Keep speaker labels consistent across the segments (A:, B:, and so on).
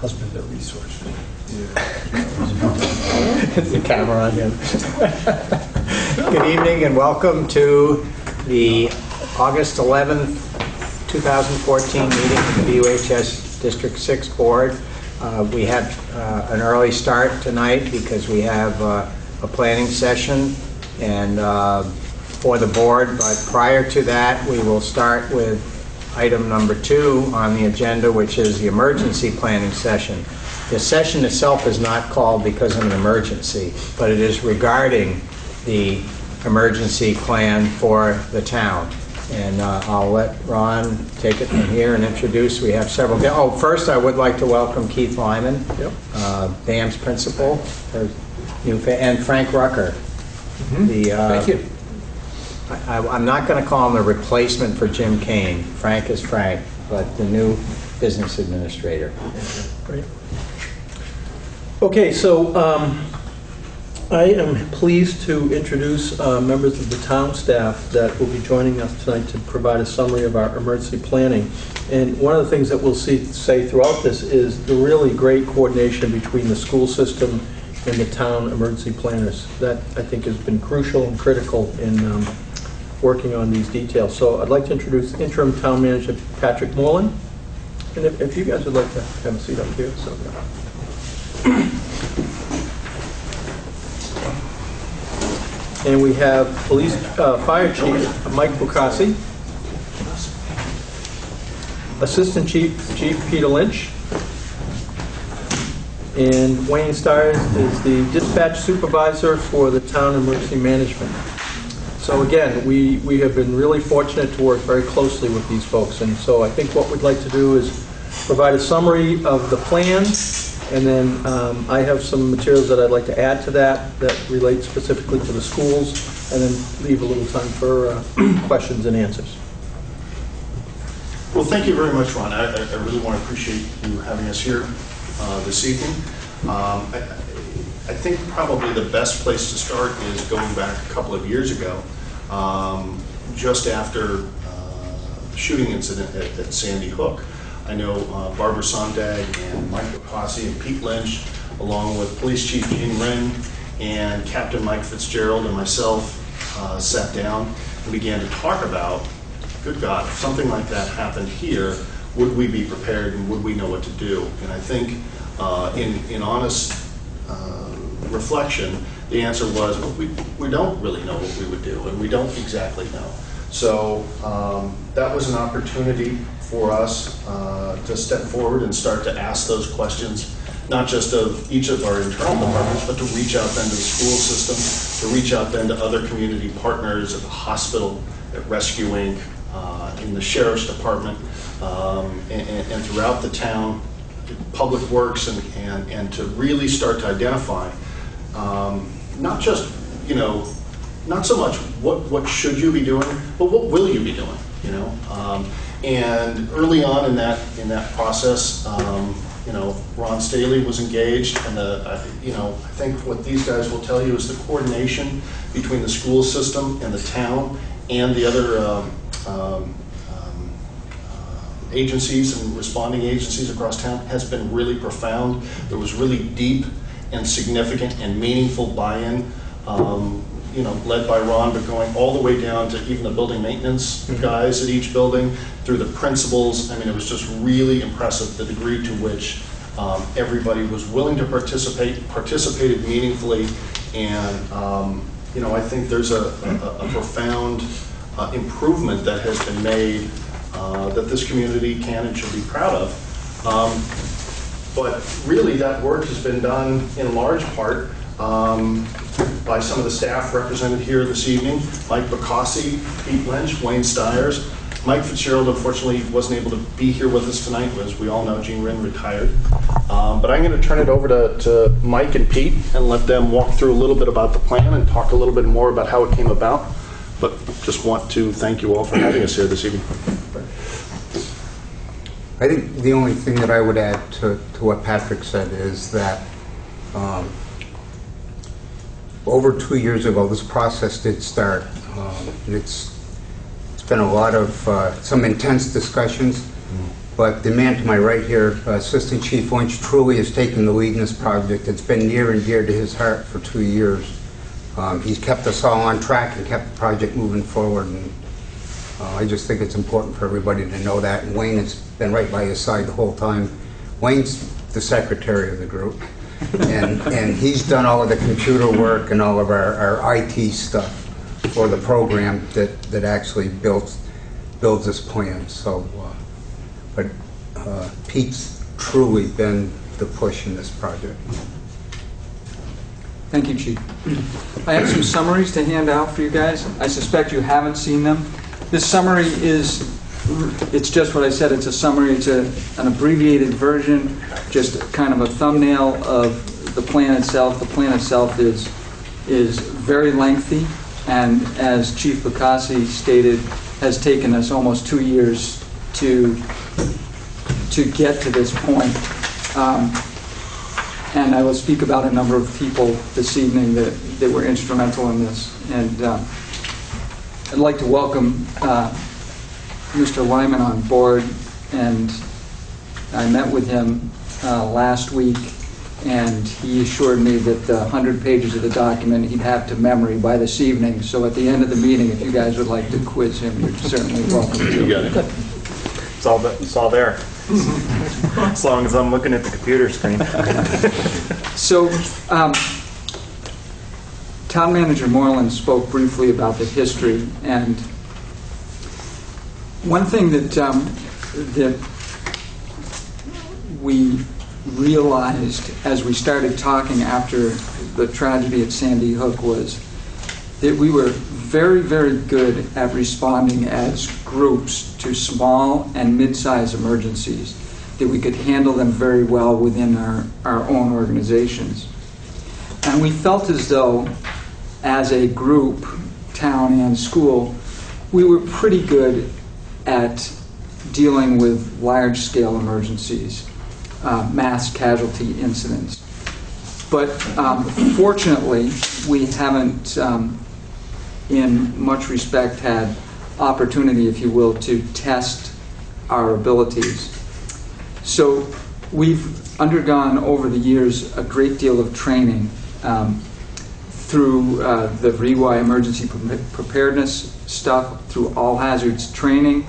A: husband a resource.
B: It's the camera on him. Good evening and welcome to the August 11th, 2014 meeting of the BUHS District 6 Board. We had an early start tonight because we have a planning session and for the board, but prior to that we will start with item number 2 on the agenda, which is the emergency planning session. The session itself is not called because of an emergency, but it is regarding the emergency plan for the town. And I'll let Ron take it from here and introduce. We have several. Oh, first I would like to welcome Keith Lyman, BAM's principal, and Frank Rucker.
A: Thank you.
B: I'm not going to call him the replacement for Jim Kane. Frank is Frank, but the new business administrator.
C: Great. Okay, so I am pleased to introduce members of the town staff that will be joining us tonight to provide a summary of our emergency planning. And one of the things that we'll say throughout this is the really great coordination between the school system and the town emergency planners. That, I think, has been crucial and critical in working on these details. So I'd like to introduce interim town manager Patrick Moreland. And if you guys would like to have a seat up here. So. And we have police fire chief Mike Bukasi, assistant chief Peter Lynch, and Wayne Stiers is the dispatch supervisor for the town emergency management. So again, we have been really fortunate to work very closely with these folks, and so I think what we'd like to do is provide a summary of the plan, and then I have some materials that I'd like to add to that relate specifically to the schools, and then leave a little time for questions and answers.
D: Well, thank you very much, Ron. I really want to appreciate you having us here this evening. I think probably the best place to start is going back a couple of years ago, just after the shooting incident at Sandy Hook. I know Barbara Sondag and Mike Bukasi and Pete Lynch, along with Police Chief Gene Wren and Captain Mike Fitzgerald and myself, sat down and began to talk about, good God, if something like that happened here, would we be prepared and would we know what to do? And I think in honest reflection, the answer was, well, we don't really know what we would do, and we don't exactly know. So that was an opportunity for us to step forward and start to ask those questions, not just of each of our internal departments, but to reach out then to the school system, to reach out then to other community partners at the hospital, at Rescue Inc., in the sheriff's department, and throughout the town, public works, and to really start to identify not just, not so much what should you be doing, but what will you be doing, and early on in that process, Ron Staley was engaged, and I think what these guys will tell you is the coordination between the school system and the town and the other agencies and responding agencies across town has been really profound. There was really deep and significant and meaningful buy-in, led by Ron, but going all the way down to even the building maintenance guys at each building, through the principals. I mean, it was just really impressive, the degree to which everybody was willing to participated meaningfully, and I think there's a profound improvement that has been made that this community can and should be proud of. But really that work has been done in large part by some of the staff represented here this evening: Mike Bukasi, Pete Lynch, Wayne Stiers. Mike Fitzgerald, unfortunately, wasn't able to be here with us tonight. As we all know, Gene Wren retired. But I'm going to turn it over to Mike and Pete and let them walk through a little bit about the plan and talk a little bit more about how it came about. But just want to thank you all for having us here this evening.
E: I think the only thing that I would add to what Patrick said is that over 2 years ago, this process did start. It's been a lot of some intense discussions, But the man to my right here, Assistant Chief Lynch, truly has taken the lead in this project. It's been near and dear to his heart for 2 years. He's kept us all on track and kept the project moving forward. And I just think it's important for everybody to know that. And Wayne has been right by his side the whole time. Wayne's the secretary of the group. And he's done all of the computer work and all of our IT stuff for the program that actually builds this plan. So, but Pete's truly been the push in this project.
F: Thank you, Chief. I have some summaries to hand out for you guys. I suspect you haven't seen them. This summary it's just what I said. It's a summary. It's an abbreviated version, just kind of a thumbnail of the plan itself. The plan itself is very lengthy, and as Chief Bacassi stated, has taken us almost 2 years to get to this point. And I will speak about a number of people this evening that were instrumental in this. And I'd like to welcome Mr. Lyman on board. And I met with him last week, and he assured me that the 100 pages of the document he'd have to memory by this evening. So at the end of the meeting, if you guys would like to quiz him, you're certainly welcome to.
A: You got it.
G: It's all there. As long as I'm looking at the computer screen.
F: So, Town Manager Moreland spoke briefly about the history, and one thing that we realized as we started talking after the tragedy at Sandy Hook was that we were very, very good at responding as groups to small and mid-sized emergencies, that we could handle them very well within our own organizations. And we felt as though, as a group, town and school, we were pretty good at dealing with large-scale emergencies, mass casualty incidents. But fortunately, we haven't, in much respect, had opportunity, if you will, to test our abilities. So we've undergone over the years a great deal of training through the REWI emergency preparedness stuff, through all hazards training.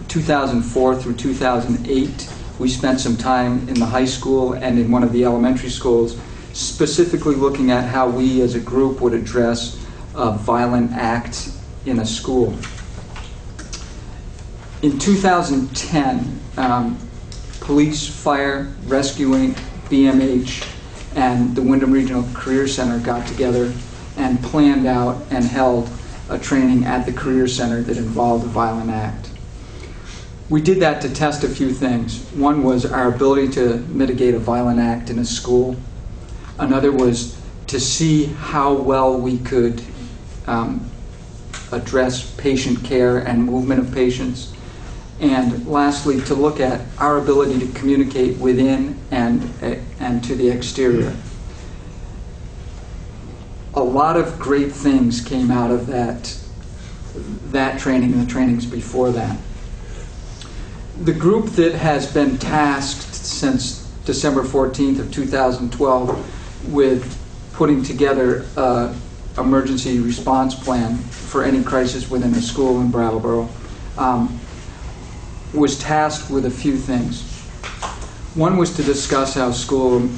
F: 2004 through 2008, we spent some time in the high school and in one of the elementary schools, specifically looking at how we as a group would address a violent act in a school. In 2010, Police, Fire, Rescue Inc., BMH, and the Wyndham Regional Career Center got together and planned out and held a training at the Career Center that involved a violent act. We did that to test a few things. One was our ability to mitigate a violent act in a school. Another was to see how well we could address patient care and movement of patients. And lastly, to look at our ability to communicate within and to the exterior. A lot of great things came out of that training and the trainings before that. The group that has been tasked since December 14th of 2012 with putting together an emergency response plan for any crisis within a school in Brattleboro was tasked with a few things. One was to discuss how a school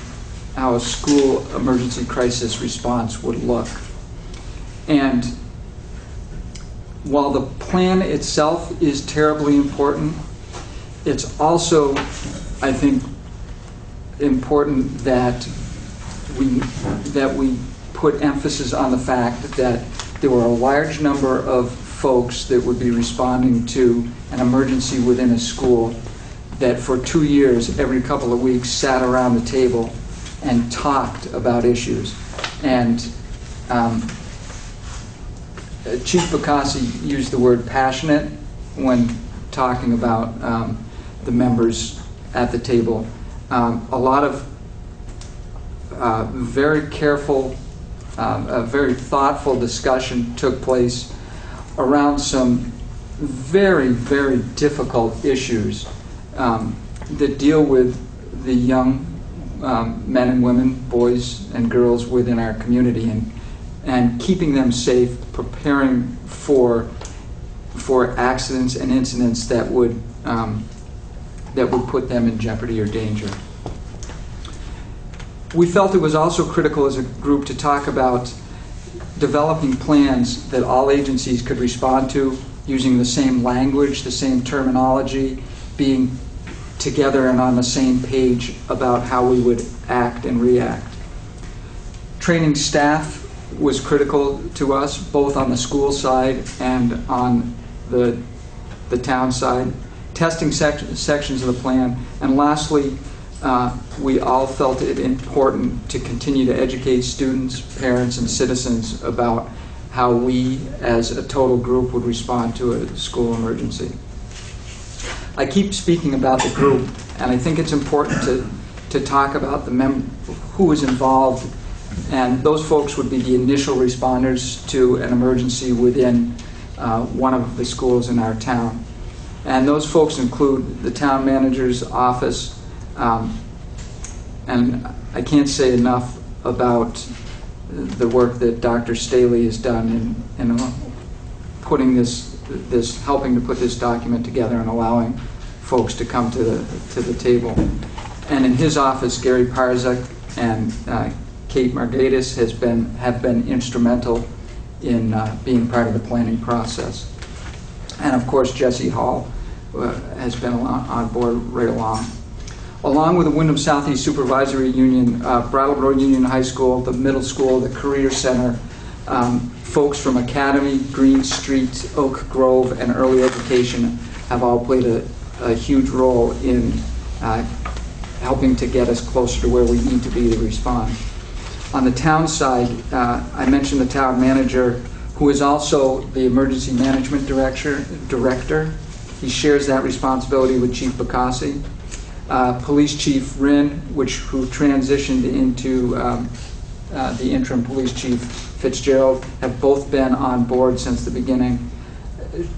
F: emergency crisis response would look. And while the plan itself is terribly important, it's also, I think, important that we put emphasis on the fact that there were a large number of folks that would be responding to an emergency within a school that for 2 years, every couple of weeks, sat around the table and talked about issues. And Chief Bacassi used the word passionate when talking about the members at the table. A lot of very careful, a very thoughtful discussion took place around some very, very difficult issues that deal with the young men and women, boys and girls within our community, and keeping them safe, preparing for accidents and incidents that would put them in jeopardy or danger. We felt it was also critical as a group to talk about developing plans that all agencies could respond to using the same language, the same terminology, being together and on the same page about how we would act and react. Training staff was critical to us, both on the school side and on the town side. Testing sections of the plan, and lastly, we all felt it important to continue to educate students, parents, and citizens about how we as a total group would respond to a school emergency. I keep speaking about the group, and I think it's important to talk about who was involved, and those folks would be the initial responders to an emergency within one of the schools in our town. And those folks include the town manager's office, and I can't say enough about the work that Dr. Staley has done in putting helping to put this document together and allowing folks to come to the table. And in his office, Gary Parzak and Kate Margaitis have been instrumental in being part of the planning process. And of course, Jesse Hall has been on board right along. Along with the Wyndham Southeast Supervisory Union, Brattleboro Union High School, the middle school, the Career Center, folks from Academy, Green Street, Oak Grove, and Early Education have all played a huge role in helping to get us closer to where we need to be to respond. On the town side, I mentioned the town manager, who is also the emergency management director. He shares that responsibility with Chief Bacassi. Police Chief Rinn, who transitioned into the interim Police Chief Fitzgerald, have both been on board since the beginning.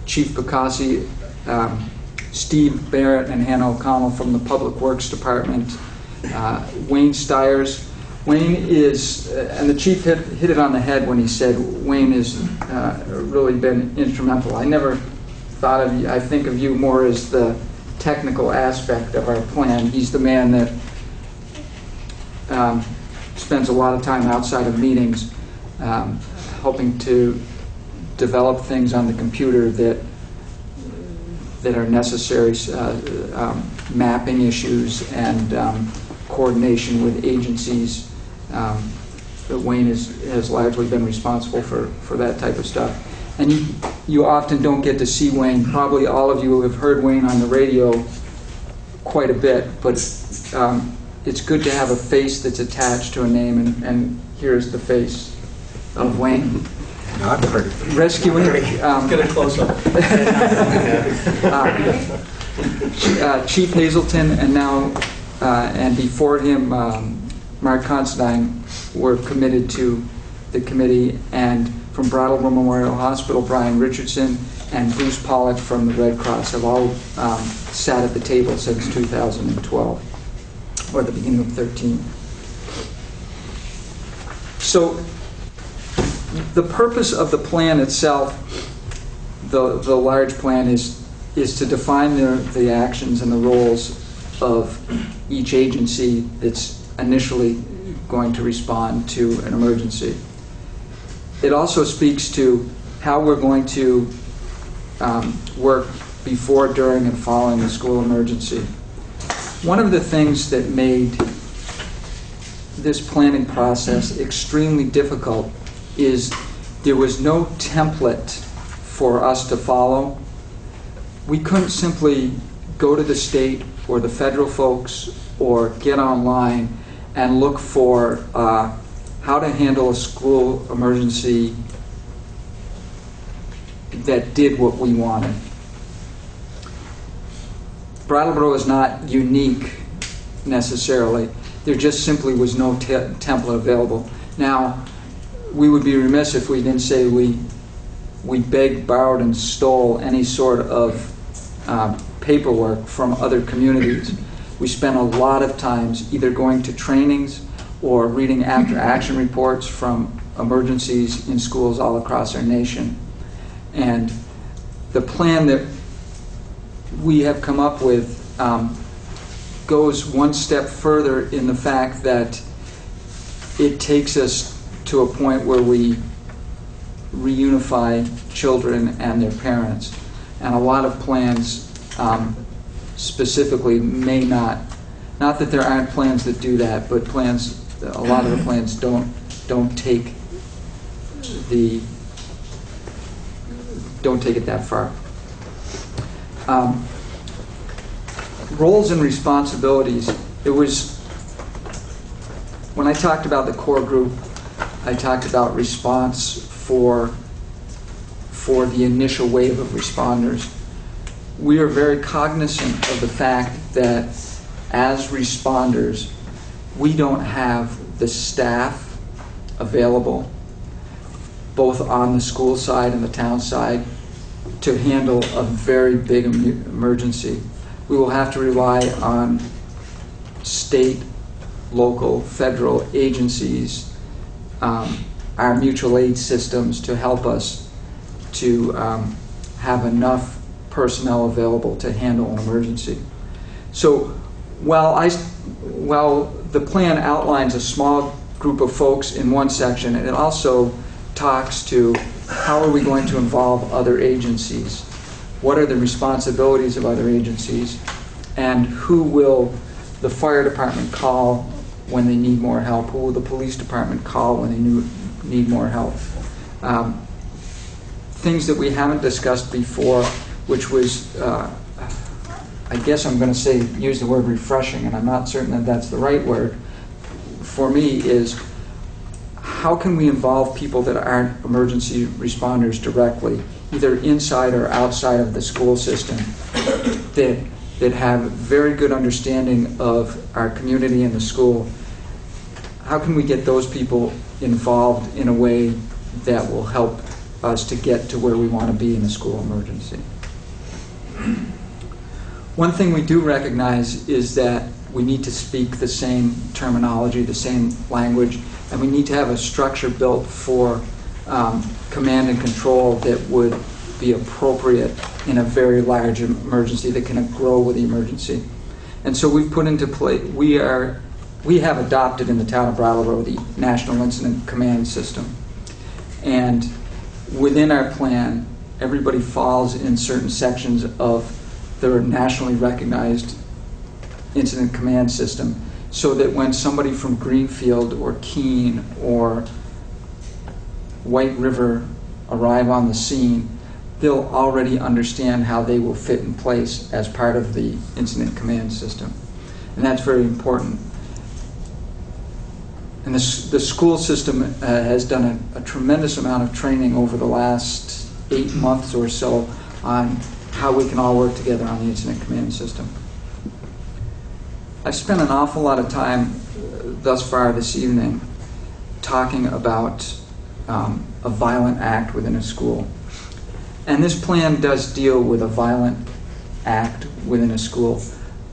F: Chief Bacassi, Steve Barrett, and Hannah O'Connell from the Public Works Department. Wayne Stiers. Wayne is, and the chief hit it on the head when he said Wayne has really been instrumental. I never thought of you, I think of you more as the technical aspect of our plan. He's the man that spends a lot of time outside of meetings helping to develop things on the computer that are necessary, mapping issues and coordination with agencies. Wayne has largely been responsible for that type of stuff. And you often don't get to see Wayne. Probably all of you have heard Wayne on the radio quite a bit, but it's good to have a face that's attached to a name, and here's the face of Wayne.
E: Not pretty.
F: Rescuing.
C: Get a close-up.
F: Chief Hazelton, and now, and before him, Mark Considine, were committed to the committee, and from Brattleboro Memorial Hospital, Brian Richardson and Bruce Pollock from the Red Cross have all sat at the table since 2012, or the beginning of 13. So the purpose of the plan itself, the large plan, is to define the actions and the roles of each agency that's initially going to respond to an emergency. It also speaks to how we're going to work before, during, and following the school emergency. One of the things that made this planning process extremely difficult is there was no template for us to follow. We couldn't simply go to the state or the federal folks or get online and look for how to handle a school emergency that did what we wanted. Brattleboro is not unique necessarily. There just simply was no template available. Now, we would be remiss if we didn't say we begged, borrowed, and stole any sort of paperwork from other communities. We spent a lot of times either going to trainings or reading after-action reports from emergencies in schools all across our nation. And the plan that we have come up with goes one step further in the fact that it takes us to a point where we reunify children and their parents. And a lot of plans specifically may not that there aren't plans that do that, but a lot of the plans don't take it that far. Roles and responsibilities. It was, when I talked about the core group, I talked about response for the initial wave of responders. We are very cognizant of the fact that as responders, we don't have the staff available, both on the school side and the town side, to handle a very big emergency. We will have to rely on state, local, federal agencies, our mutual aid systems to help us to have enough personnel available to handle an emergency. So while the plan outlines a small group of folks in one section, and it also talks to how are we going to involve other agencies? What are the responsibilities of other agencies? And who will the fire department call when they need more help? Who will the police department call when they need more help? Things that we haven't discussed before, which was, I guess I'm going to use the word refreshing, and I'm not certain that that's the right word, for me is how can we involve people that aren't emergency responders directly, either inside or outside of the school system, that have very good understanding of our community and the school. How can we get those people involved in a way that will help us to get to where we want to be in a school emergency? One thing we do recognize is that we need to speak the same terminology, the same language, and we need to have a structure built for command and control that would be appropriate in a very large emergency that can grow with the emergency. And so we've put into place, we have adopted in the town of Brattleboro the National Incident Command System. And within our plan, everybody falls in certain sections of the nationally recognized incident command system, so that when somebody from Greenfield or Keene or White River arrive on the scene, they'll already understand how they will fit in place as part of the incident command system. And that's very important. And the school system has done a tremendous amount of training over the last 8 months or so on how we can all work together on the incident command system. I've spent an awful lot of time thus far this evening talking about a violent act within a school. And this plan does deal with a violent act within a school,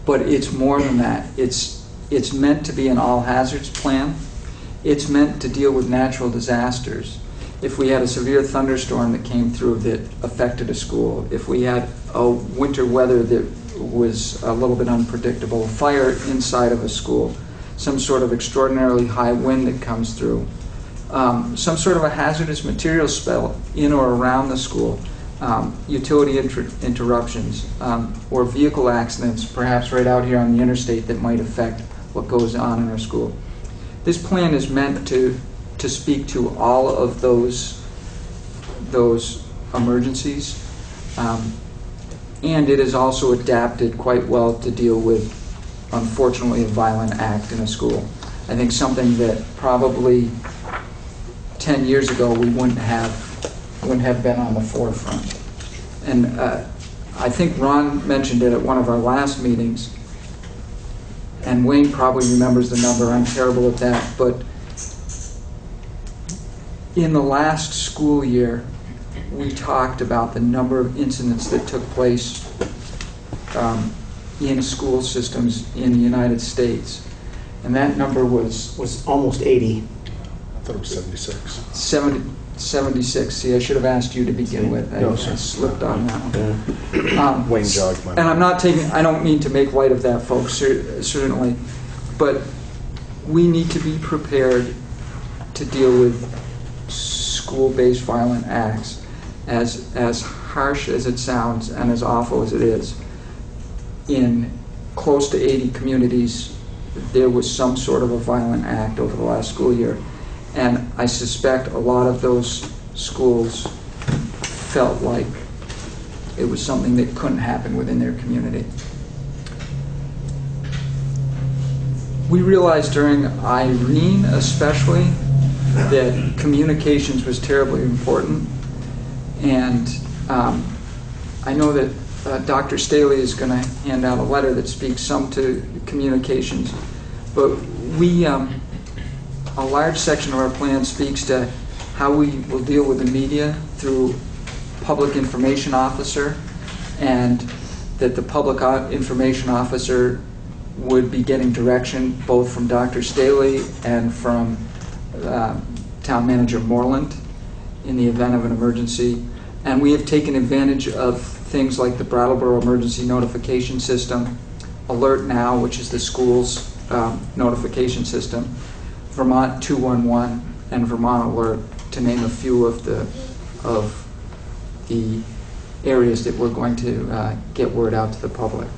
F: but it's more than that. It's meant to be an all hazards plan. It's meant to deal with natural disasters. If we had a severe thunderstorm that came through that affected a school, if we had a winter weather that was a little bit unpredictable, fire inside of a school, some sort of extraordinarily high wind that comes through, some sort of a hazardous material spill in or around the school, utility interruptions, or vehicle accidents, perhaps right out here on the interstate that might affect what goes on in our school. This plan is meant to speak to all of those emergencies, and it is also adapted quite well to deal with, unfortunately, a violent act in a school. I think something that probably 10 years ago we wouldn't have been on the forefront. And I think Ron mentioned it at one of our last meetings, and Wayne probably remembers the number. I'm terrible at that, but in the last school year, we talked about the number of incidents that took place in school systems in the United States. And that number was
B: Almost 80.
D: I thought it was 76.
F: 76. See, I should have asked you to begin with. I slipped on that one.
D: Wayne jogged my
F: And I'm not taking, I don't mean to make light of that, folks, certainly, but we need to be prepared to deal with school-based violent acts. As harsh as it sounds and as awful as it is, in close to 80 communities, there was some sort of a violent act over the last school year. And I suspect a lot of those schools felt like it was something that couldn't happen within their community. We realized during Irene especially that communications was terribly important. And I know that Dr. Staley is going to hand out a letter that speaks some to communications. But we, a large section of our plan speaks to how we will deal with the media through public information officer, and that the public information officer would be getting direction both from Dr. Staley and from Town Manager Moreland in the event of an emergency. And we have taken advantage of things like the Brattleboro emergency notification system, Alert Now, which is the school's notification system, Vermont 211, and Vermont Alert, to name a few of the areas that we're going to get word out to the public.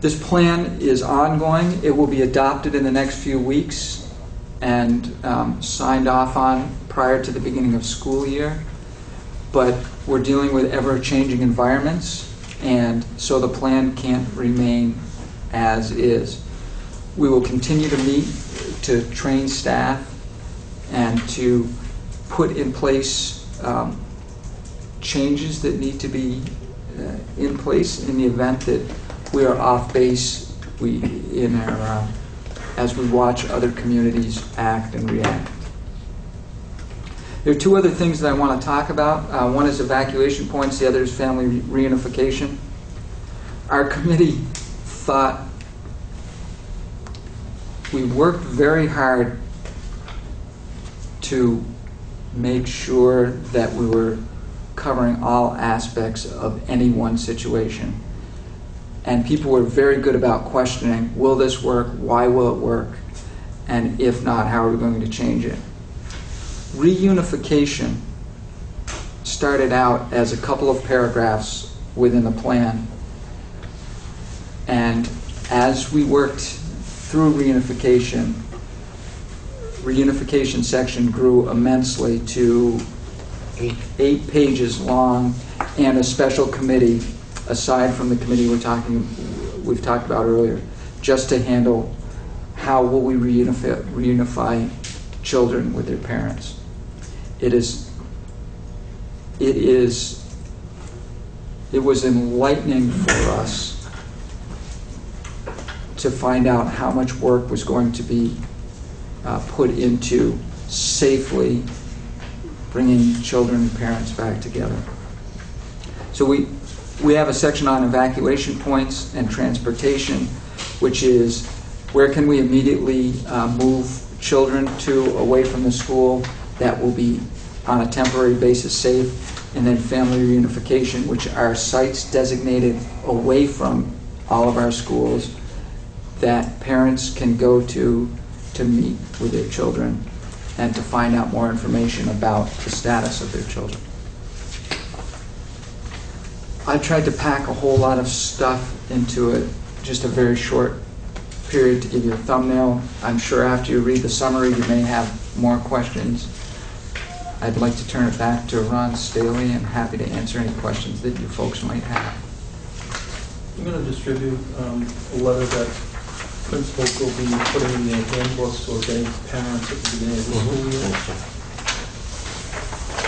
F: This plan is ongoing. It will be adopted in the next few weeks and signed off on prior to the beginning of school year. But we're dealing with ever-changing environments, and so the plan can't remain as is. We will continue to meet to train staff and to put in place changes that need to be in place in the event that we are off base as we watch other communities act and react. There are two other things that I want to talk about. One is evacuation points, the other is family reunification. Our committee thought we worked very hard to make sure that we were covering all aspects of any one situation. And people were very good about questioning, will this work? Why will it work? And if not, how are we going to change it? Reunification started out as a couple of paragraphs within the plan. And as we worked through reunification section grew immensely to 8 pages long, and a special committee, aside from the committee we've talked about earlier, just to handle how will we reunify children with their parents. It was enlightening for us to find out how much work was going to be put into safely bringing children and parents back together. So we have a section on evacuation points and transportation, which is where can we immediately move children to away from the school that will be on a temporary basis safe, and then family reunification, which are sites designated away from all of our schools that parents can go to meet with their children and to find out more information about the status of their children. I tried to pack a whole lot of stuff into just a very short period to give you a thumbnail. I'm sure after you read the summary you may have more questions. I'd like to turn it back to Ron Staley, and happy to answer any questions that you folks might have.
C: I'm going to distribute a letter that principals will be putting in their handbooks or getting to parents at the beginning of the school year.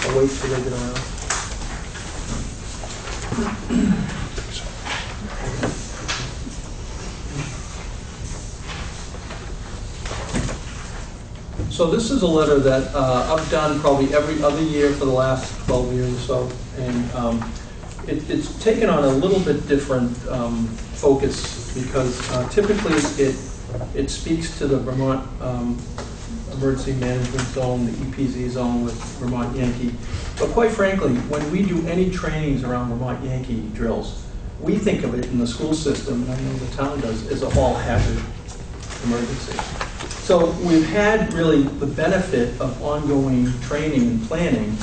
C: I'll wait till they get around. So this is a letter that I've done probably every other year for the last 12 years or so, and it's taken on a little bit different focus because typically it speaks to the Vermont Emergency Management Zone, the EPZ zone with Vermont Yankee. But quite frankly, when we do any trainings around Vermont Yankee drills, we think of it in the school system, and I know the town does, as a all hazard emergency. So we've had really the benefit of ongoing training and planning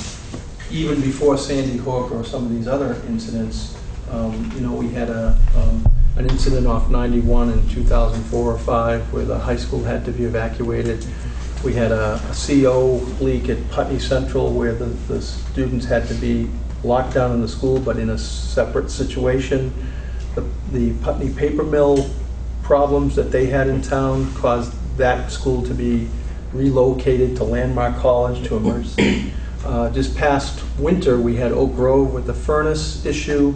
C: even before Sandy Hook or some of these other incidents. You know, we had an incident off 91 in 2004 or 5 where the high school had to be evacuated. We had a CO leak at Putney Central where the students had to be locked down in the school but in a separate situation. The Putney paper mill problems that they had in town caused that school to be relocated to Landmark College to emergency. Just past winter, we had Oak Grove with the furnace issue,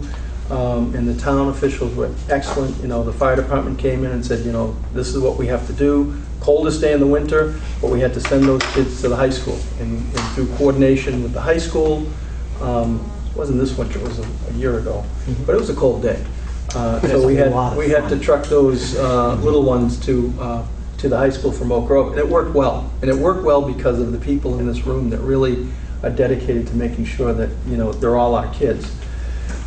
C: and the town officials were excellent. You know, the fire department came in and said, you know, this is what we have to do. Coldest day in the winter, but we had to send those kids to the high school. And through coordination with the high school, it wasn't this winter, it was a year ago, but it was a cold day. So we had to truck those little ones to the high school from Oak Grove, and it worked well. And it worked well because of the people in this room that really are dedicated to making sure that, you know, they're all our kids.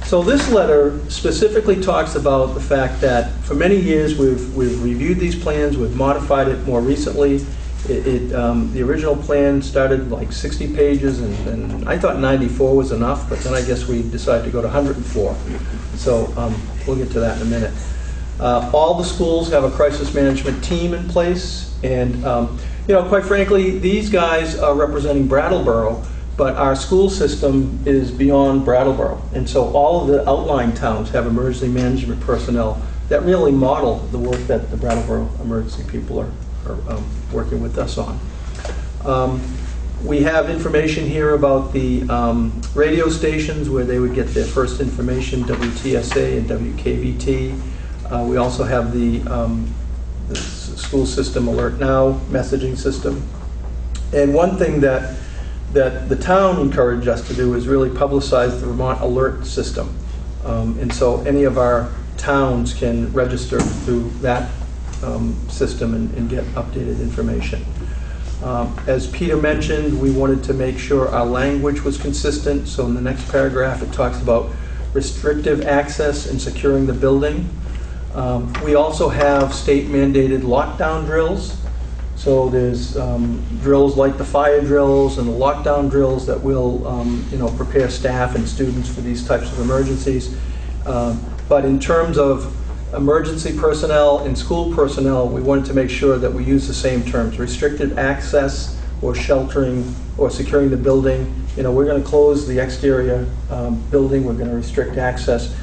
C: So this letter specifically talks about the fact that for many years we've reviewed these plans, we've modified it more recently. The original plan started like 60 pages, and I thought 94 was enough, but then I guess we decided to go to 104. So we'll get to that in a minute. All the schools have a crisis management team in place, and you know, quite frankly, these guys are representing Brattleboro, but our school system is beyond Brattleboro, and so all of the outlying towns have emergency management personnel that really model the work that the Brattleboro emergency people are working with us on. We have information here about the radio stations where they would get their first information, WTSA and WKVT. We also have the school system Alert Now messaging system. And one thing that the town encouraged us to do is really publicize the Vermont Alert system. And so any of our towns can register through that system and get updated information. As Peter mentioned, we wanted to make sure our language was consistent. So in the next paragraph, it talks about restrictive access and securing the building. We also have state-mandated lockdown drills. So there's drills like the fire drills and the lockdown drills that will you know, prepare staff and students for these types of emergencies. But in terms of emergency personnel and school personnel, we wanted to make sure that we use the same terms: restricted access or sheltering or securing the building. You know, we're going to close the exterior building, we're going to restrict access.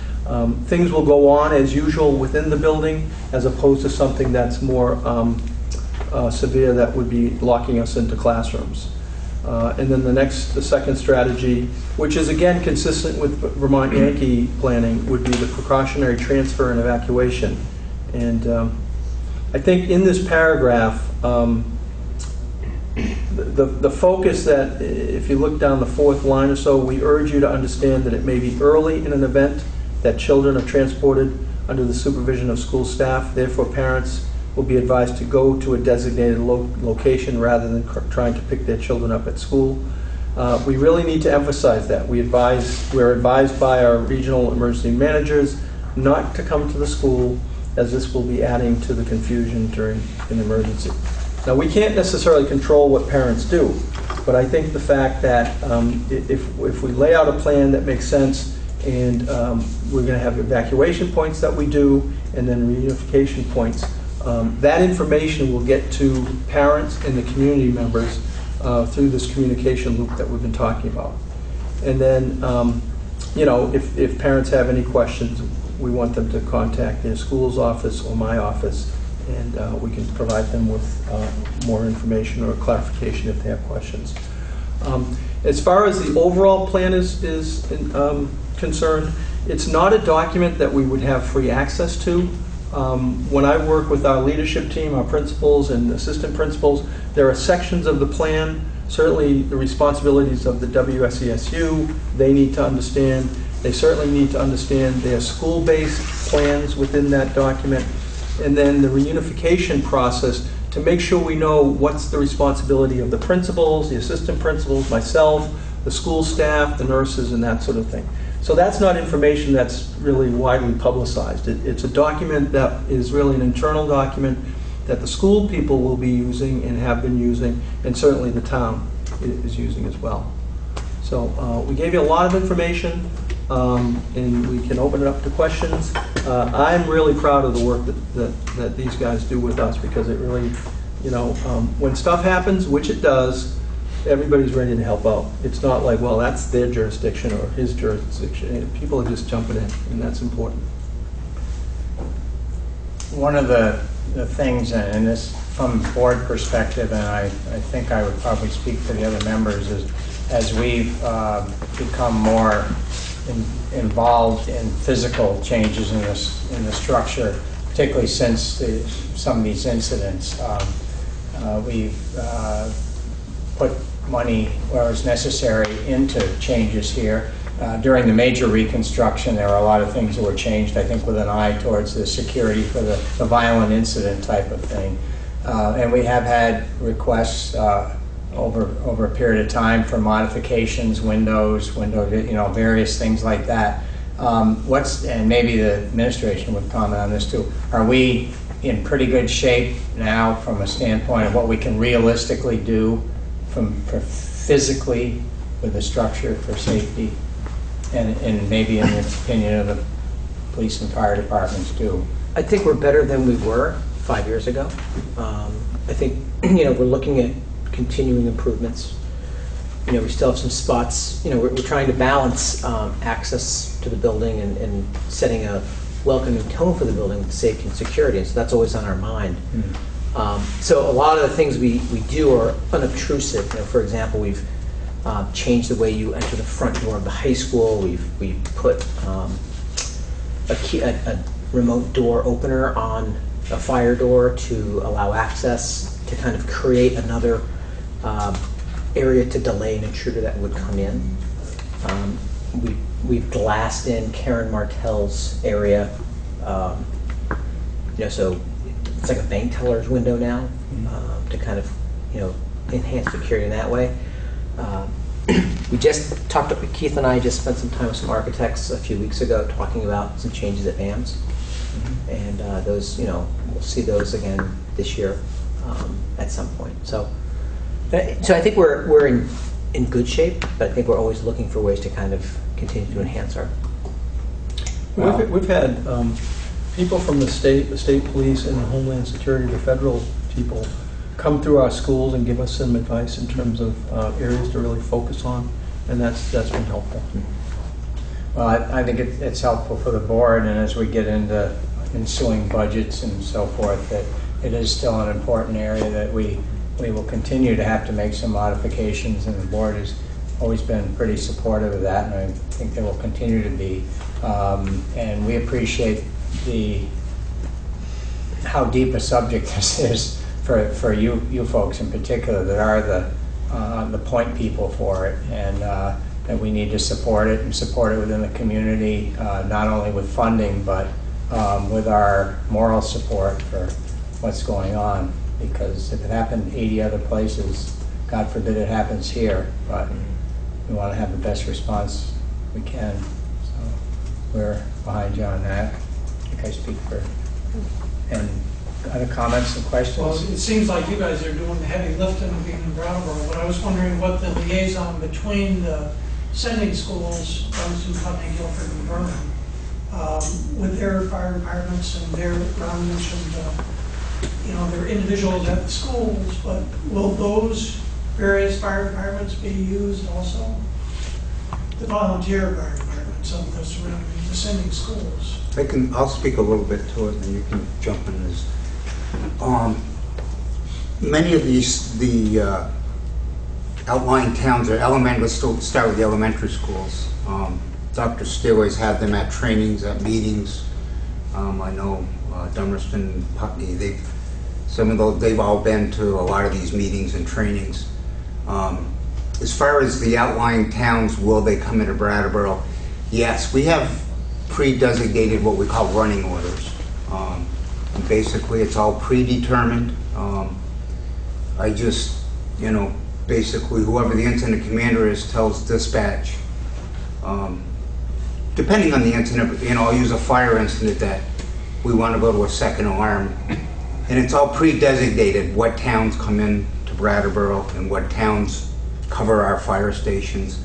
C: Things will go on as usual within the building as opposed to something that's more severe that would be locking us into classrooms. And then the second strategy, which is again consistent with Vermont Yankee planning, would be the precautionary transfer and evacuation. And I think in this paragraph, the focus that, if you look down the fourth line or so, we urge you to understand that it may be early in an event that children are transported under the supervision of school staff. Therefore, parents will be advised to go to a designated location rather than trying to pick their children up at school. We really need to emphasize that. We're advised by our regional emergency managers not to come to the school, as this will be adding to the confusion during an emergency. Now, we can't necessarily control what parents do, but I think the fact that if we lay out a plan that makes sense, and we're going to have evacuation points that we do, and then reunification points, that information will get to parents and the community members through this communication loop that we've been talking about. And then, you know, if parents have any questions, we want them to contact their school's office or my office, and we can provide them with more information or clarification if they have questions. As far as the overall plan is concerned, it's not a document that we would have free access to. When I work with our leadership team, our principals and assistant principals, there are sections of the plan, certainly the responsibilities of the WSESU, they need to understand. They certainly need to understand their school-based plans within that document, and then the reunification process to make sure we know what's the responsibility of the principals, the assistant principals, myself, the school staff, the nurses, and that sort of thing. So that's not information that's really widely publicized. It's a document that is really an internal document that the school people will be using and have been using, and certainly the town is using as well. So we gave you a lot of information, and we can open it up to questions. I'm really proud of the work that these guys do with us, because it really, you know, when stuff happens, which it does, everybody's ready to help out. It's not like, well, that's their jurisdiction or his jurisdiction. People are just jumping in, and that's important.
B: One of the things, and this from board perspective, and I think I would probably speak for the other members, is as we've become more involved in physical changes in the structure, particularly since some of these incidents, we've put money where it's necessary into changes here. During the major reconstruction, there were a lot of things that were changed, I think, with an eye towards the security for the violent incident type of thing. And we have had requests over a period of time for modifications, windows, you know, various things like that. And maybe the administration would comment on this too. Are we in pretty good shape now from a standpoint of what we can realistically do for physically with the structure for safety, and maybe in the opinion of the police and fire departments too?
H: I think we're better than we were 5 years ago. I think, you know, we're looking at continuing improvements. You know, we still have some spots. You know, we're trying to balance access to the building and setting a welcoming tone for the building with safety and security, and so that's always on our mind. So a lot of the things we do are unobtrusive. You know, for example, we've changed the way you enter the front door of the high school. We've put a remote door opener on a fire door to allow access, to kind of create another area to delay an intruder that would come in. We've glassed in Karen Martell's area, you know, so it's like a bank teller's window now, to kind of, you know, enhance security in that way. We just talked, Keith and I just spent some time with some architects a few weeks ago talking about some changes at BAMS. And those, you know, we'll see those again this year at some point. So I think we're in good shape, but I think we're always looking for ways to kind of continue to enhance our.
C: We've had people from the state police and the Homeland Security, the federal people, come through our schools and give us some advice in terms of areas to really focus on, and that's been helpful.
B: Well, I think it's helpful for the board, and as we get into ensuing budgets and so forth, that it is still an important area that we will continue to have to make some modifications, and the board has always been pretty supportive of that, and I think they will continue to be. And we appreciate how deep a subject this is for you folks in particular that are the point people for it, and that we need to support it and support it within the community, not only with funding but with our moral support for what's going on. Because if it happened 80 other places, God forbid it happens here, but we want to have the best response we can. So we're behind you on that. I think I speak for. And other comments and questions?
I: Well, it seems like you guys are doing the heavy lifting being in Brattleboro, but I was wondering what the liaison between the sending schools, those who Putney, Guilford, and Vernon, with their fire departments and their, Ron mentioned, you know, they're individuals at the schools, but will those various fire departments be used also? The volunteer fire departments of the surrounding, the sending schools.
E: I'll speak a little bit to it, and you can jump in. Many of the outlying towns are elementary. Let's start with the elementary schools. Dr. Steelways had them at trainings, at meetings. I know Dummerston, Putney, they've all been to a lot of these meetings and trainings. As far as the outlying towns, will they come into Brattleboro? Yes, we have pre-designated what we call running orders. And basically, it's all predetermined. I just, basically whoever the incident commander is tells dispatch, depending on the incident, I'll use a fire incident that we want to go to a second alarm. And it's all pre-designated what towns come in to Brattleboro and what towns cover our fire stations.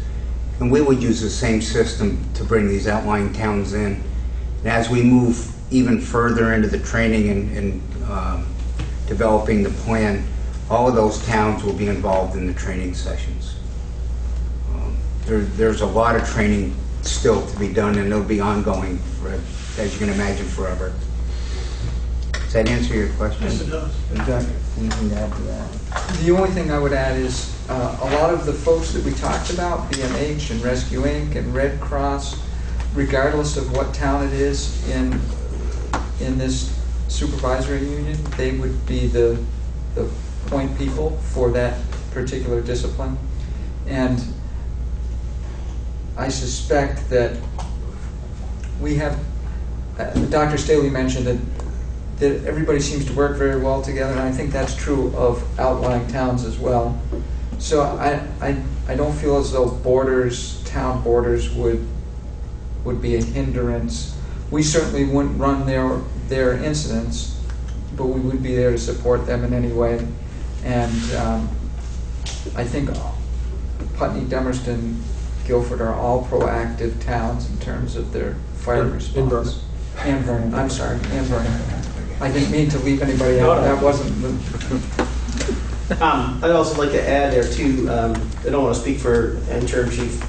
E: And we would use the same system to bring these outlying towns in. And as we move even further into the training and developing the plan, all of those towns will be involved in the training sessions. There's a lot of training still to be done, and it'll be ongoing, as you can imagine, forever. Does that answer your question?
I: Yes, it does.
E: Exactly. Anything to add to that?
F: The only thing I would add is a lot of the folks that we talked about, BMH and Rescue Inc. and Red Cross, regardless of what town it is in this supervisory union, they would be the point people for that particular discipline. And I suspect that we have, Dr. Staley mentioned that everybody seems to work very well together, and I think that's true of outlying towns as well. So I don't feel as though town borders would be a hindrance. We certainly wouldn't run their incidents, but we would be there to support them in any way. And I think Putney, Dummerston, Guilford are all proactive towns in terms of their fire response.
C: And Vernon.
F: And Vernon, I'm sorry, and Vernon. I didn't mean to leave anybody out. That wasn't
J: I'd also like to add there too, I don't want to speak for interim Chief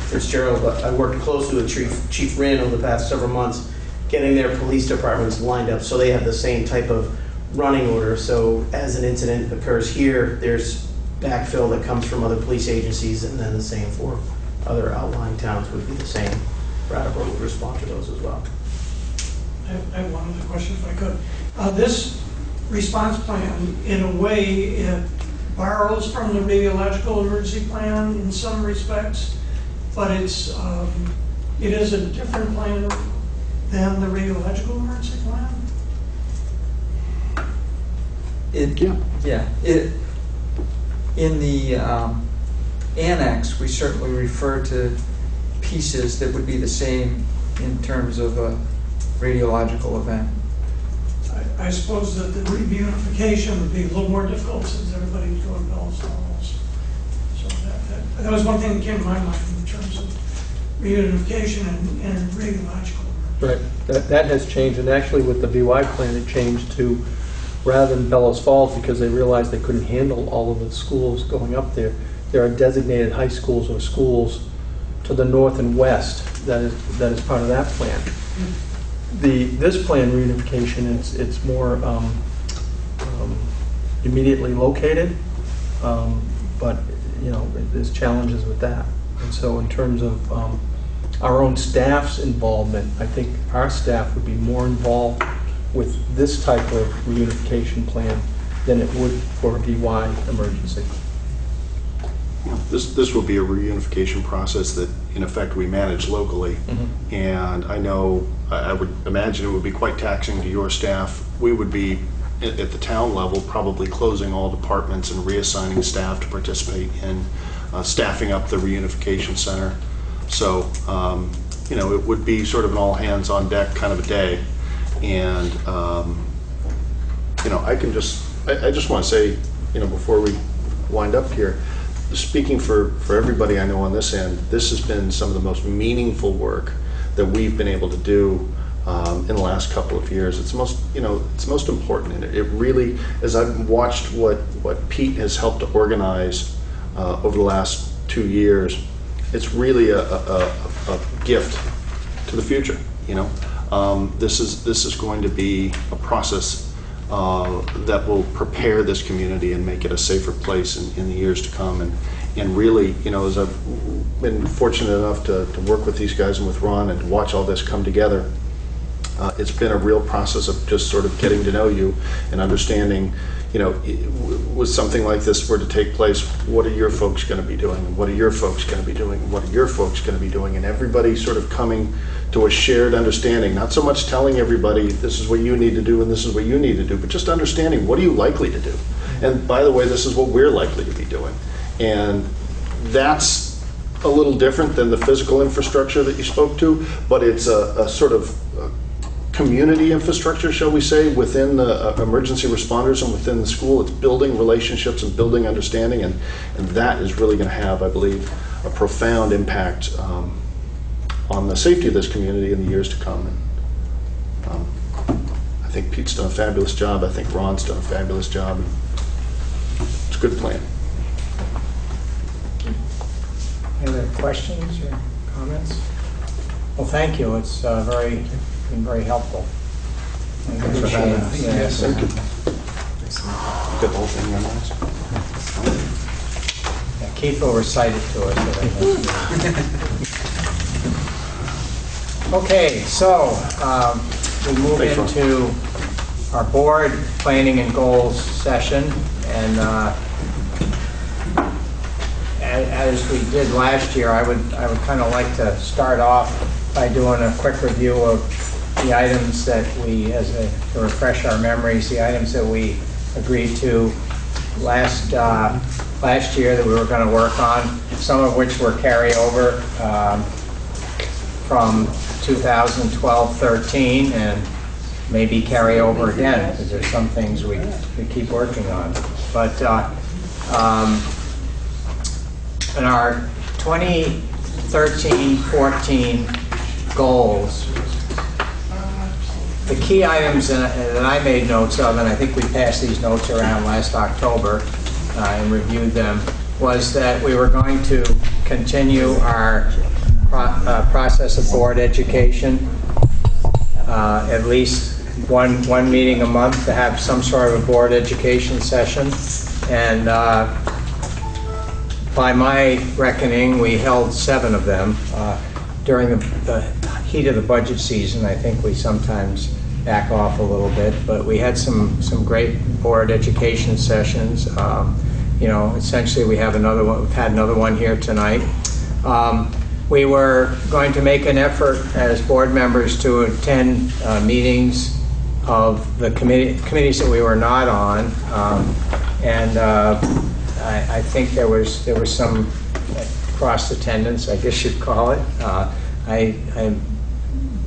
J: Fitzgerald, but I worked closely with Chief Rinn over the past several months, getting their police departments lined up so they have the same type of running order. So as an incident occurs here, there's backfill that comes from other police agencies, and then the same for other outlying towns would be the same. Brattleboro would respond to those as well.
I: I have one other question if I could. This response plan, in a way, it borrows from the radiological emergency plan in some respects, but it is a different plan than the radiological emergency plan?
F: In the annex, we certainly refer to pieces that would be the same in terms of a radiological event.
I: I suppose that the reunification would be a little more difficult since everybody's doing bells and walls. So that was one thing that came to my mind in terms of reunification and radiological.
C: Right, that has changed, and actually with the BY plan, it changed to, rather than Bellows Falls, because they realized they couldn't handle all of the schools going up there, there are designated high schools or schools to the north and west that is part of that plan. This plan reunification, it's more immediately located, but there's challenges with that. And so in terms of our own staff's involvement, I think our staff would be more involved with this type of reunification plan than it would for a DY emergency.
D: This will be a reunification process that, in effect, we manage locally. Mm-hmm. And I know, I would imagine it would be quite taxing to your staff. We would be, at the town level, probably closing all departments and reassigning staff to participate in staffing up the reunification center. So, it would be sort of an all-hands-on-deck kind of a day. And, I just want to say, before we wind up here, speaking for everybody I know on this end, this has been some of the most meaningful work that we've been able to do in the last couple of years. It's most important, and it really, as I've watched what Pete has helped to organize over the last 2 years, it's really a gift to the future. This is going to be a process that will prepare this community and make it a safer place in the years to come. And really, as I've been fortunate enough to work with these guys and with Ron and to watch all this come together, it's been a real process of just sort of getting to know you and understanding, was something like this were to take place, what are your folks going to be doing? What are your folks going to be doing? What are your folks going to be doing? And everybody sort of coming to a shared understanding, not so much telling everybody this is what you need to do and this is what you need to do, but just understanding what are you likely to do. And by the way, this is what we're likely to be doing. And that's a little different than the physical infrastructure that you spoke to, but it's a sort of community infrastructure, shall we say, within the emergency responders and within the school. It's building relationships and building understanding, and that is really going to have, I believe, a profound impact on the safety of this community in the years to come. And, I think Pete's done a fabulous job. I think Ron's done a fabulous job. It's a good plan.
B: Any other questions or comments? Well, thank you. It's been very helpful.
E: Thanks for having us.
B: Yes.
D: Thank you. Got the whole thing memorized?
B: Yeah, Keith will recite it to us. Okay, so we move
D: Thanks,
B: into our board planning and goals session, and as we did last year, I would kind of like to start off by doing a quick review of the items that we, to refresh our memories, the items that we agreed to last year that we were going to work on, some of which were carryover from 2012-13 and maybe carry over again, because there's some things we keep working on. But in our 2013-14 goals, the key items that I made notes of, and I think we passed these notes around last October and reviewed them, was that we were going to continue our process of board education, at least one meeting a month to have some sort of a board education session. And by my reckoning, we held 7 of them. During the heat of the budget season, I think we sometimes back off a little bit, but we had some great board education sessions. Essentially we have another one. We've had another one here tonight. We were going to make an effort as board members to attend meetings of the committees that we were not on, I think there was some cross attendance, I guess you'd call it. I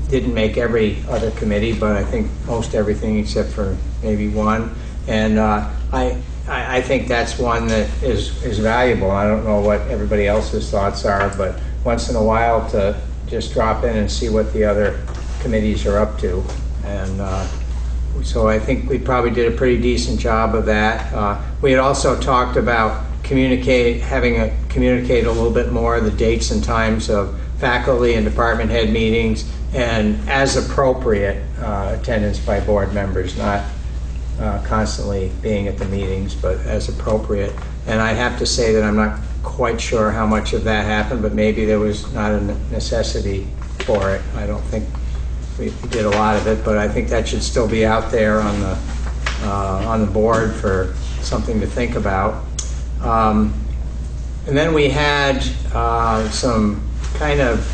B: didn't make every other committee, but I think most everything except for maybe one. And I think that's one that is valuable. I don't know what everybody else's thoughts are, but once in a while to just drop in and see what the other committees are up to. And so I think we probably did a pretty decent job of that. We had also talked about communicate a little bit more the dates and times of faculty and department head meetings, and as appropriate attendance by board members, not constantly being at the meetings, but as appropriate. And I have to say that I'm not quite sure how much of that happened, but maybe there was not a necessity for it. I don't think we did a lot of it, but I think that should still be out there on the board for something to think about. And then we had some kind of,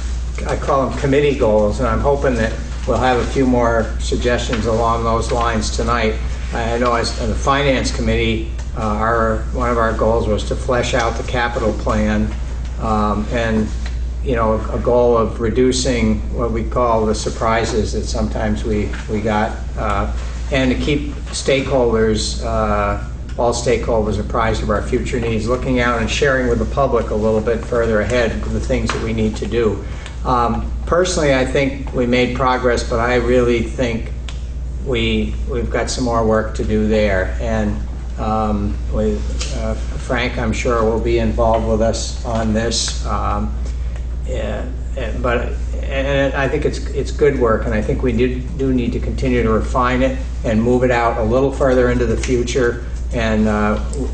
B: I call them committee goals, and I'm hoping that we'll have a few more suggestions along those lines tonight. I know as the Finance Committee, one of our goals was to flesh out the capital plan, and a goal of reducing what we call the surprises that sometimes we got, and to keep stakeholders, all stakeholders apprised of our future needs, looking out and sharing with the public a little bit further ahead of the things that we need to do. Personally, I think we made progress, but I really think we've got some more work to do there. And with Frank, I'm sure, will be involved with us on this. But I think it's good work, and I think we do need to continue to refine it and move it out a little further into the future. And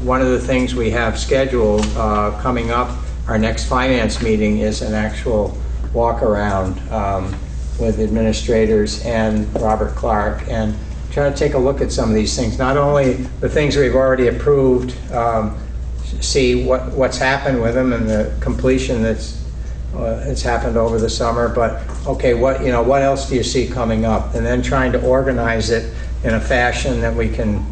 B: one of the things we have scheduled coming up, our next finance meeting, is an actual walk around with administrators and Robert Clark. And try to take a look at some of these things. Not only the things we've already approved, see what's happened with them and the completion that's happened over the summer, but okay, what else do you see coming up? And then trying to organize it in a fashion that we can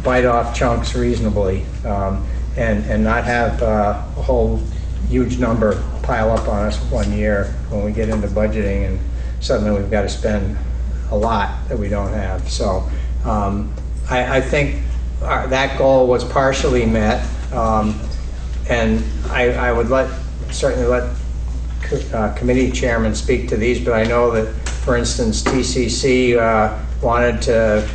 B: bite off chunks reasonably, and not have a whole huge number pile up on us one year when we get into budgeting and suddenly we've got to spend a lot that we don't have. So I think that goal was partially met, and I would certainly let committee chairman speak to these, but I know that, for instance, TCC wanted to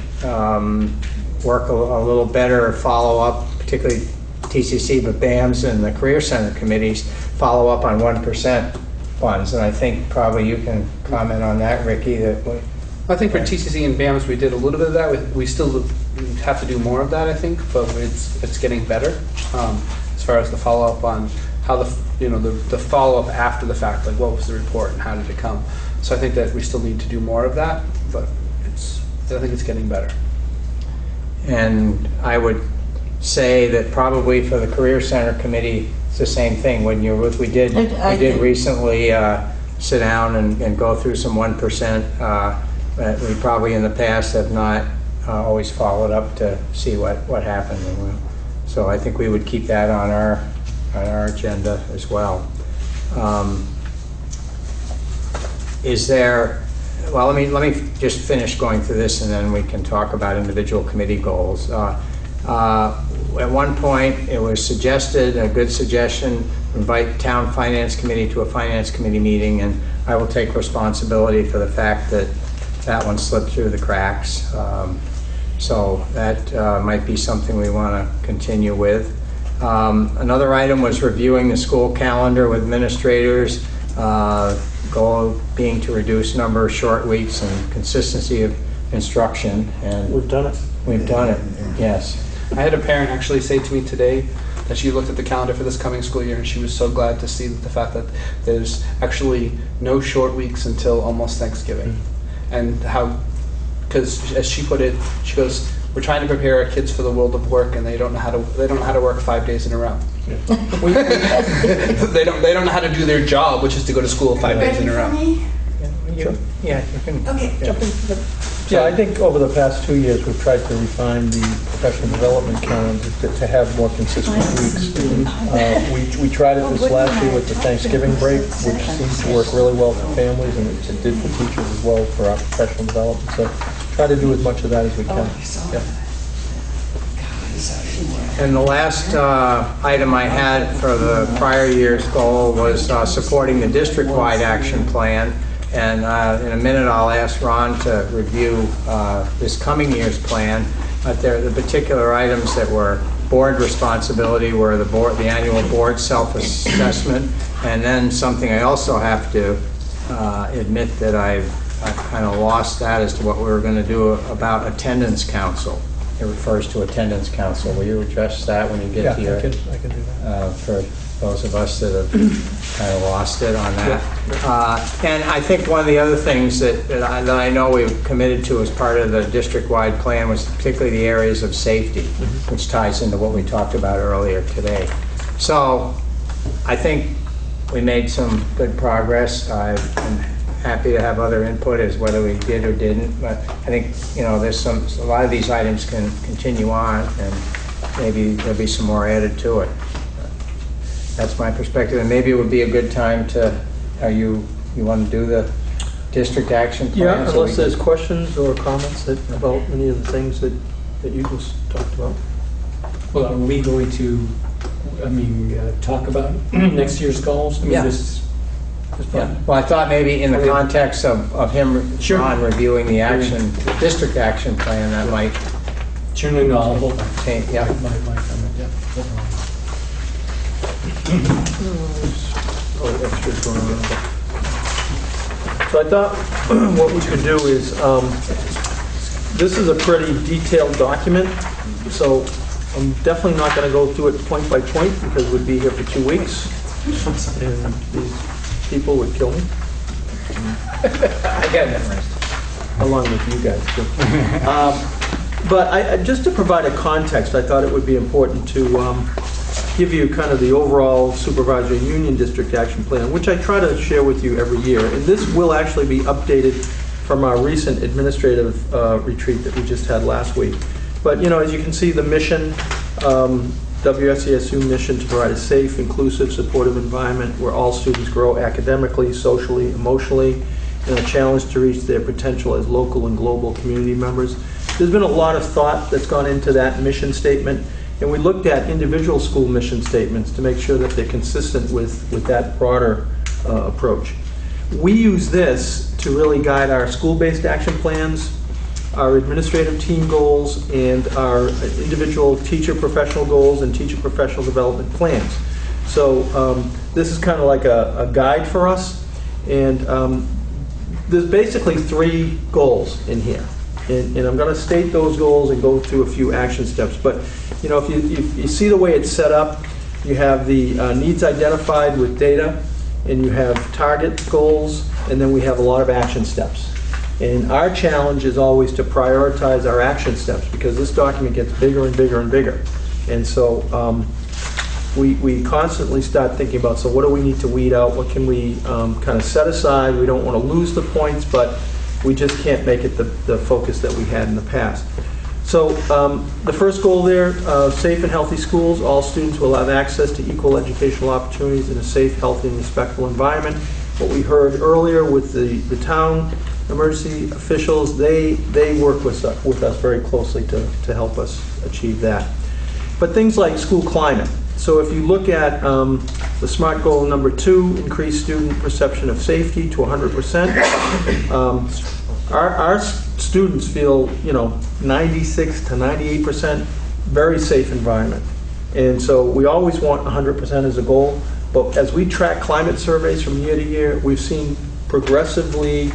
B: work a little better follow-up, particularly TCC, but BAMS and the Career Center committees follow up on 1% funds, and I think probably you can comment on that, Ricky.
K: I think for TCC and BAMS we did a little bit of that. We still have to do more of that, I think, but it's getting better as far as the follow-up on how the follow-up after the fact, like what was the report and how did it come. So I think that we still need to do more of that, but I think it's getting better.
B: And I would say that probably for the Career Center committee, it's the same thing. When we did recently sit down and go through some 1%. We probably in the past have not always followed up to see what happened. So I think we would keep that on our agenda as well. Is there? Well, let me just finish going through this, and then we can talk about individual committee goals. At one point, it was suggested, a good suggestion, invite town finance committee to a finance committee meeting, and I will take responsibility for the fact that that one slipped through the cracks. So that might be something we want to continue with. Another item was reviewing the school calendar with administrators, goal being to reduce number of short weeks and consistency of instruction. And
C: we've done it.
B: We've done it, yes.
K: I had a parent actually say to me today that she looked at the calendar for this coming school year and she was so glad to see the fact that there's actually no short weeks until almost Thanksgiving. And how, because as she put it, she goes, we're trying to prepare our kids for the world of work, and they don't know how to work 5 days in a row. Yeah. they don't know how to do their job, which is to go to school 5 days in a row.
B: Yeah, you can jump in.
C: Yeah, I think over the past 2 years, we've tried to refine the professional development calendar to have more consistent weeks. We tried it this last year with the Thanksgiving break, which seemed to work really well for families, and it did for teachers as well for our professional development. So try to do as much of that as we can. Yeah.
B: And the last item I had for the prior year's goal was supporting the district-wide action plan. And in a minute, I'll ask Ron to review this coming year's plan. But the particular items that were board responsibility were the annual board self-assessment, and then something I also have to admit that I've kind of lost that as to what we were going to do about attendance council. It refers to attendance council. Will you address that when you get to your?
C: I can do that.
B: For those of us that have kind of lost it on that. And I think one of the other things that I know we've committed to as part of the district-wide plan was particularly the areas of safety, which ties into what we talked about earlier today. So I think we made some good progress. I'm happy to have other input as whether we did or didn't, but I think there's a lot of these items can continue on, and maybe there'll be some more added to it. That's my perspective, and maybe it would be a good time to, you want to do the district action plan?
C: Yeah, unless there's questions or comments about any of the things that you just talked about.
A: Well, are we going to, talk about next year's goals?
B: Yeah.
A: This is
B: Yeah. Well, I thought maybe in the context of him, Ron, reviewing the district action plan, that might.
A: Sure, no, I'll hold on.
B: Yeah.
A: My comment, yeah. Hold on.
C: So I thought what we could do is, this is a pretty detailed document, so I'm definitely not going to go through it point by point because we'd be here for 2 weeks, and these people would kill me.
H: I got it memorized.
C: along with you guys too. But just to provide a context, I thought it would be important to give you kind of the overall supervisory union district action plan, which I try to share with you every year. And this will actually be updated from our recent administrative retreat that we just had last week. But as you can see, the mission, WSESU mission to provide a safe, inclusive, supportive environment where all students grow academically, socially, emotionally, and a challenge to reach their potential as local and global community members. There's been a lot of thought that's gone into that mission statement, and we looked at individual school mission statements to make sure that they're consistent with that broader approach. We use this to really guide our school-based action plans, our administrative team goals, and our individual teacher professional goals and teacher professional development plans. So this is kind of like a guide for us, and there's basically 3 goals in here. And I'm going to state those goals and go through a few action steps. But if you see the way it's set up, you have the needs identified with data, and you have target goals, and then we have a lot of action steps. And our challenge is always to prioritize our action steps, because this document gets bigger and bigger and bigger. And so we constantly start thinking about, so what do we need to weed out? What can we kind of set aside? We don't want to lose the points, but we just can't make it the focus that we had in the past. So the first goal there, safe and healthy schools. All students will have access to equal educational opportunities in a safe, healthy, and respectful environment. What we heard earlier with the town emergency officials, they work with us very closely to help us achieve that. But things like school climate. So if you look at the SMART goal number 2, increase student perception of safety to 100%. Our students feel 96 to 98% very safe environment. And so we always want 100% as a goal. But as we track climate surveys from year to year, we've seen progressively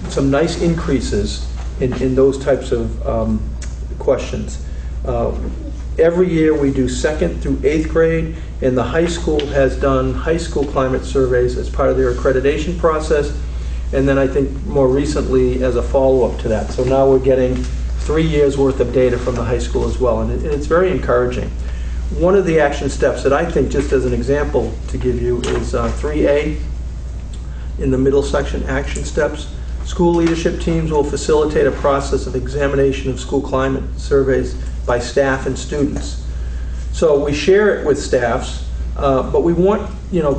C: some nice increases in those types of questions. Every year we do 2nd through 8th grade, and the high school has done high school climate surveys as part of their accreditation process, and then I think more recently as a follow-up to that. So now we're getting 3 years worth of data from the high school as well, and it's very encouraging. One of the action steps that I think, just as an example to give you, is 3A in the middle section, action steps. School leadership teams will facilitate a process of examination of school climate surveys by staff and students. So we share it with staffs, but we want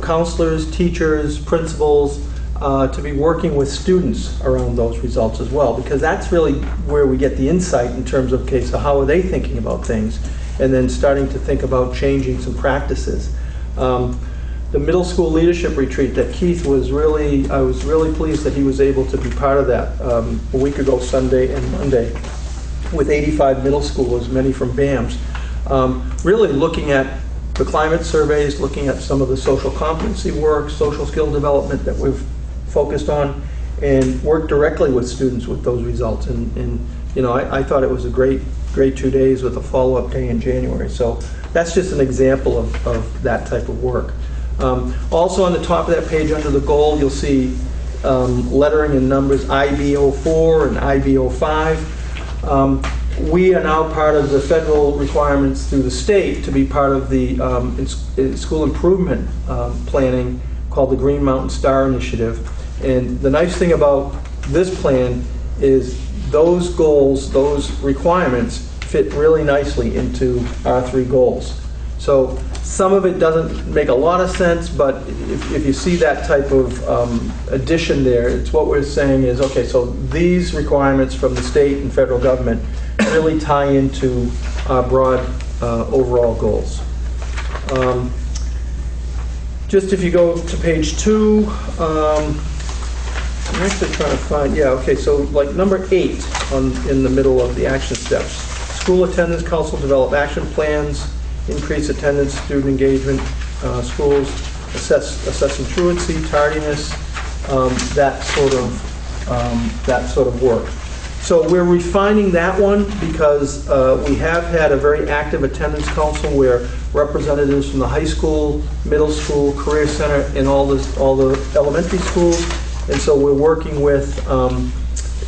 C: counselors, teachers, principals to be working with students around those results as well, because that's really where we get the insight in terms of, okay, so how are they thinking about things, and then starting to think about changing some practices. The middle school leadership retreat that Keith was I was really pleased that he was able to be part of that a week ago, Sunday and Monday, with 85 middle schoolers, many from BAMS, really looking at the climate surveys, looking at some of the social competency work, social skill development that we've focused on, and worked directly with students with those results. And I thought it was a great 2 days with a follow-up day in January. So that's just an example of that type of work. Also on the top of that page under the goal, you'll see lettering in numbers IB04 and IB05. We are now part of the federal requirements through the state to be part of the school improvement planning called the Green Mountain Star Initiative. And the nice thing about this plan is those goals, those requirements fit really nicely into our 3 goals. So some of it doesn't make a lot of sense, but if you see that type of addition there, it's what we're saying is, okay, so these requirements from the state and federal government really tie into our broad overall goals. Just if you go to page 2, I'm actually trying to find, so like number 8 in the middle of the action steps. School attendance council develop action plans, increase attendance, student engagement, schools, assessing truancy, tardiness, that sort of work. So we're refining that one because we have had a very active attendance council where representatives from the high school, middle school, career center, and all the elementary schools. And so we're working with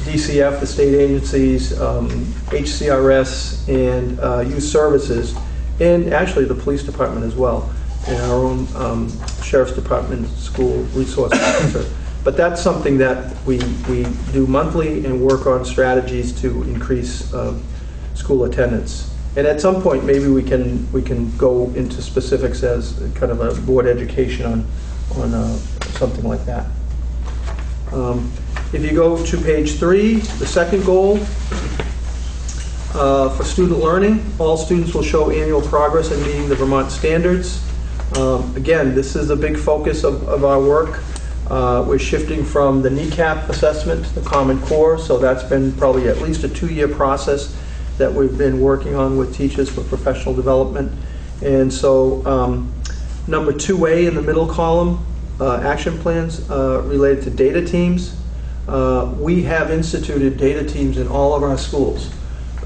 C: DCF, the state agencies, HCRS, and youth services, and actually the police department as well, and our own sheriff's department school resource officer. But that's something that we do monthly and work on strategies to increase school attendance. And at some point, maybe we can go into specifics as kind of a board education on something like that. If you go to page 3, the second goal for student learning, all students will show annual progress in meeting the Vermont standards. Again, this is a big focus of our work. We're shifting from the kneecap assessment to the Common Core, so that's been probably at least a 2-year process that we've been working on with teachers for professional development. And so number 2A in the middle column, action plans related to data teams. We have instituted data teams in all of our schools,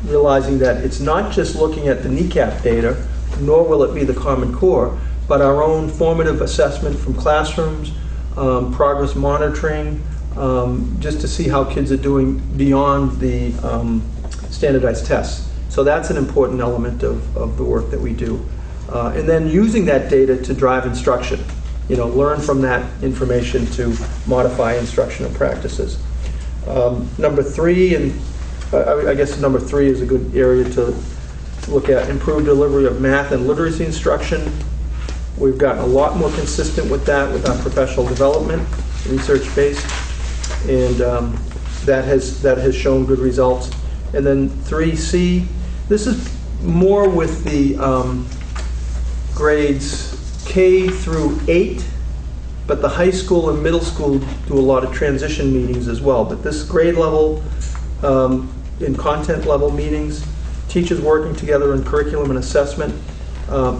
C: realizing that it's not just looking at the kneecap data, nor will it be the Common Core, but our own formative assessment from classrooms, progress monitoring, just to see how kids are doing beyond the standardized tests. So that's an important element of the work that we do. And then using that data to drive instruction. Learn from that information to modify instructional practices. Number 3, and I guess number 3 is a good area to look at, improved delivery of math and literacy instruction. We've gotten a lot more consistent with that with our professional development, research-based, and that has shown good results. And then 3C, this is more with the grades K through 8, but the high school and middle school do a lot of transition meetings as well. But this grade level in content level meetings, teachers working together in curriculum and assessment,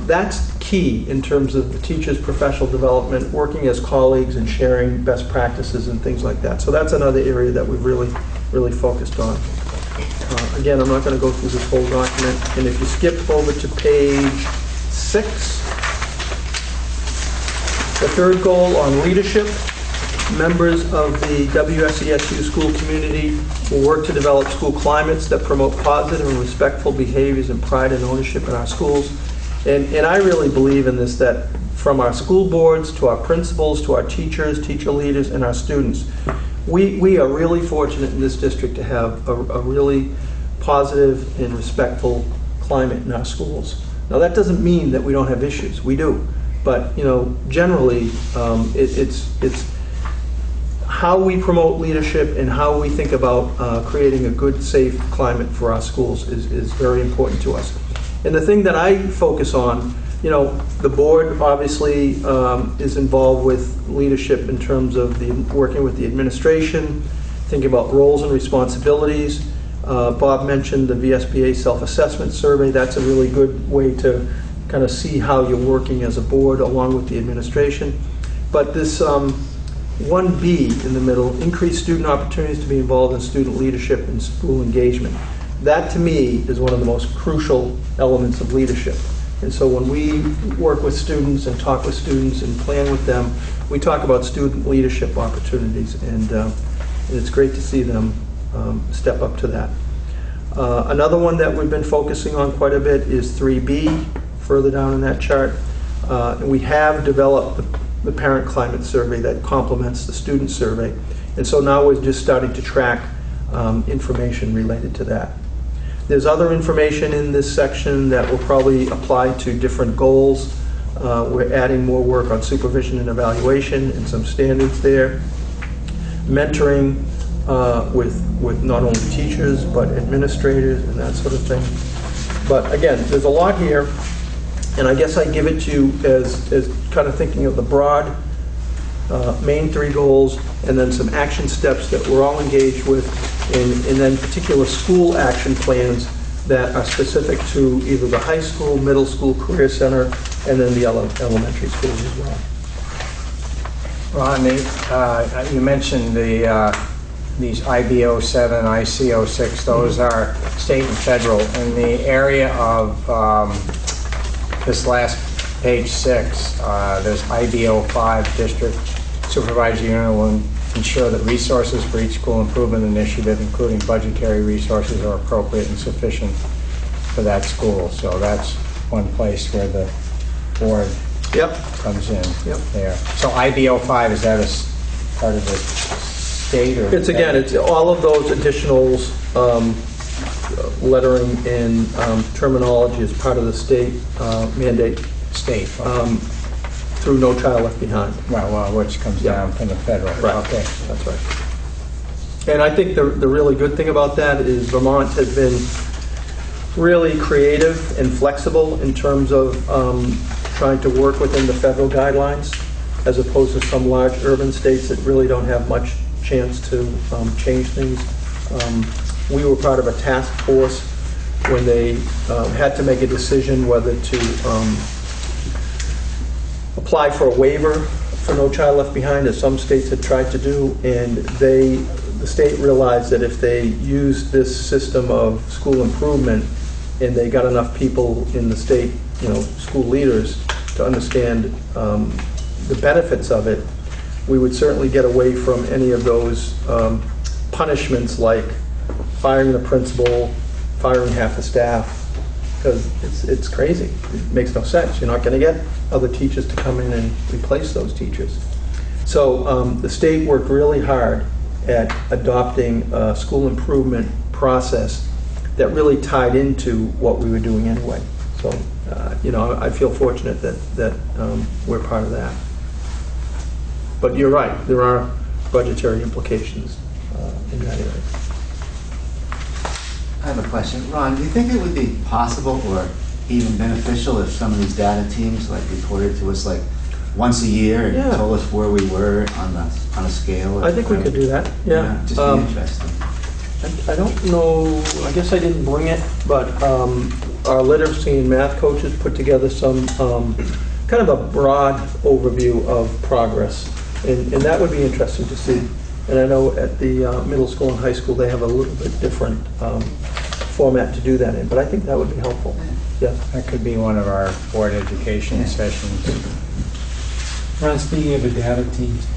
C: that's key in terms of the teachers' professional development, working as colleagues and sharing best practices and things like that. So that's another area that we've really focused on. Again, I'm not going to go through this whole document. And if you skip over to page 6, the third goal on leadership, members of the WSESU school community will work to develop school climates that promote positive and respectful behaviors and pride and ownership in our schools. And I really believe in this, that from our school boards to our principals to our teachers, teacher leaders, and our students, we are really fortunate in this district to have a really positive and respectful climate in our schools. Now that doesn't mean that we don't have issues. We do. But generally, it's how we promote leadership and how we think about creating a good, safe climate for our schools is very important to us. And the thing that I focus on, the board obviously is involved with leadership in terms of working with the administration, thinking about roles and responsibilities. Bob mentioned the VSBA self-assessment survey. That's a really good way to kind of see how you're working as a board along with the administration. But this 1B in the middle, increase student opportunities to be involved in student leadership and school engagement. That to me is one of the most crucial elements of leadership. And so when we work with students and talk with students and plan with them, we talk about student leadership opportunities, and it's great to see them step up to that. Another one that we've been focusing on quite a bit is 3B, further down in that chart. We have developed the parent climate survey that complements the student survey. And so now we're just starting to track information related to that. There's other information in this section that will probably apply to different goals. We're adding more work on supervision and evaluation and some standards there. Mentoring with not only teachers but administrators and that sort of thing. But again, there's a lot here, and I guess I give it to you as kind of thinking of the broad main 3 goals, and then some action steps that we're all engaged with, and then particular school action plans that are specific to either the high school, middle school, career center, and then the elementary schools as well.
L: Ron, you mentioned these IB07, IC06, those are state and federal. In the area of this last page 6, there's IB05, District Supervisory ensure that resources for each school improvement initiative, including budgetary resources, are appropriate and sufficient for that school. So that's one place where the board
C: Yep.
L: comes in.
C: Yep.
L: There. So IBO5, is that part of the state, or?
C: It's again, it's all of those additionals, lettering and terminology as part of the state mandate
L: State. Okay.
C: through No Child Left Behind.
L: Well, which comes
C: Yeah.
L: down from the federal.
C: Right.
L: Okay.
C: That's right. And I think the really good thing about that is Vermont has been really creative and flexible in terms of trying to work within the federal guidelines, as opposed to some large urban states that really don't have much chance to change things. We were part of a task force when they had to make a decision whether to apply for a waiver for No Child Left Behind, as some states had tried to do, and the state realized that if they used this system of school improvement and they got enough people in the state, school leaders, to understand the benefits of it, we would certainly get away from any of those punishments like firing the principal, firing half the staff, because it's crazy. It makes no sense. You're not going to get other teachers to come in and replace those teachers. So the state worked really hard at adopting a school improvement process that really tied into what we were doing anyway. So, I feel fortunate that we're part of that. But you're right, there are budgetary implications in that area.
M: I have a question. Ron, do you think it would be possible or even beneficial if some of these data teams reported to us once a year and
C: Yeah.
M: told us where we were on a scale?
C: I think we could do that, yeah.
M: Just be interesting.
C: I don't know, I guess I didn't bring it, but our literacy and math coaches put together some kind of a broad overview of progress, and that would be interesting to see. And I know at the middle school and high school, they have a little bit different format to do that in, but I think that would be helpful. Yeah.
L: That could be one of our board education sessions.
A: Ron, speaking of the data teams,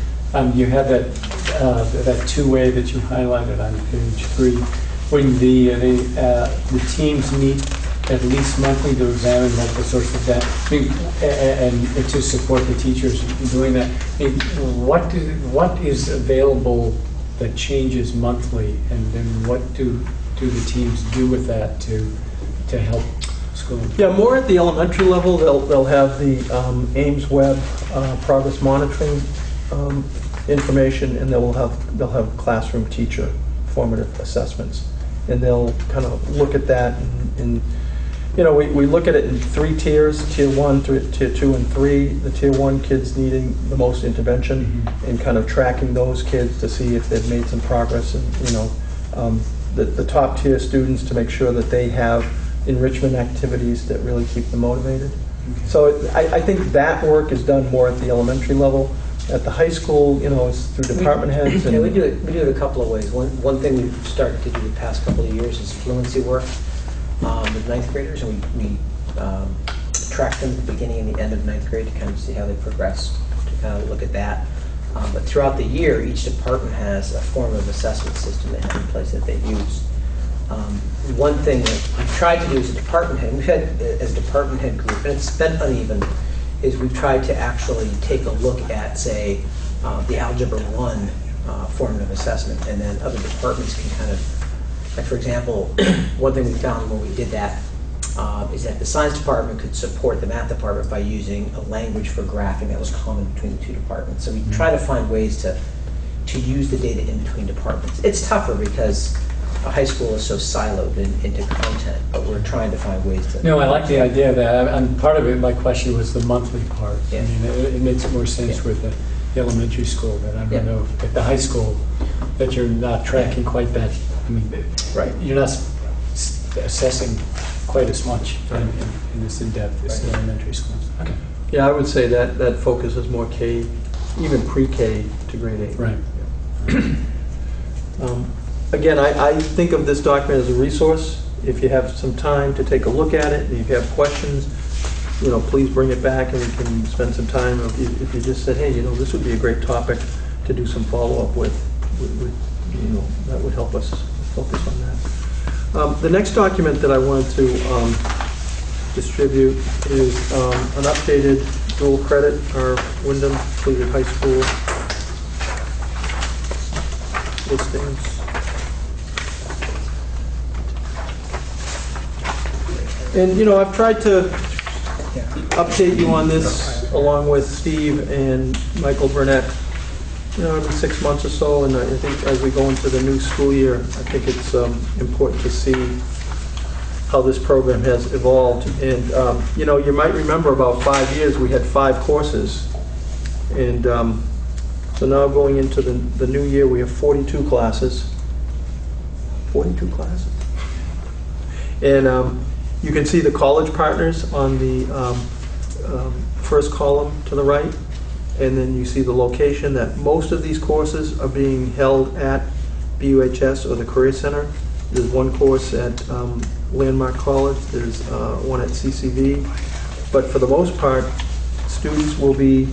A: you had that two-way that you highlighted on page 3. When the teams meet at least monthly to examine multiple sources of data, and to support the teachers in doing that, what is available that changes monthly, and then what do the teams do with that to help school?
C: Yeah, more at the elementary level, they'll have the Ames Web progress monitoring information, and they'll have classroom teacher formative assessments, and they'll kind of look at that, and we look at it in 3 tiers: tier 1, tier 2, and 3. The tier 1 kids needing the most intervention, and kind of tracking those kids to see if they've made some progress, and the top tier students to make sure that they have enrichment activities that really keep them motivated. So I think that work is done more at the elementary level. At the high school, it's through department heads.
H: Yeah, we do it a couple of ways. One thing we've started to do the past couple of years is fluency work with 9th graders, and we track them at the beginning and the end of 9th grade to kind of see how they progress, to kind of look at that. But throughout the year, each department has a formative assessment system they have in place that they use. One thing that we've tried to do as a department head, as a department head group, and it's been uneven, is we've tried to actually take a look at, say, the Algebra 1 formative assessment, and then other departments can kind of, for example, one thing we found when we did that is that the science department could support the math department by using a language for graphing that was common between the 2 departments. So we try to find ways to use the data in between departments. It's tougher because high school is so siloed into content, but we're trying to find ways to...
A: No, I like the idea of that. And part of it, my question was the monthly part.
H: Yeah.
A: I mean, it makes more sense with the elementary school, but I don't know if at the high school that you're not tracking quite that. I mean,
C: Right.
A: You're not assessing quite as much in this in-depth as the elementary schools. Okay.
C: Yeah, I would say that focuses more K, even pre-K to grade 8.
A: Right.
C: Again, I think of this document as a resource. If you have some time to take a look at it, and if you have questions, please bring it back and we can spend some time. If you just said, hey, this would be a great topic to do some follow-up with, that would help us focus on that. The next document that I wanted to distribute is an updated dual credit, our Wyndham Cleveland High School listings. And, I've tried to update you on this along with Steve and Michael Burnett, every 6 months or so, and I think as we go into the new school year, I think it's important to see how this program has evolved. And, you might remember about 5 years, we had 5 courses. And so now going into the new year, we have 42 classes. 42 classes. And you can see the college partners on the first column to the right. And then you see the location that most of these courses are being held at BUHS or the Career Center. There's one course at Landmark College, there's one at CCV. But for the most part, students will be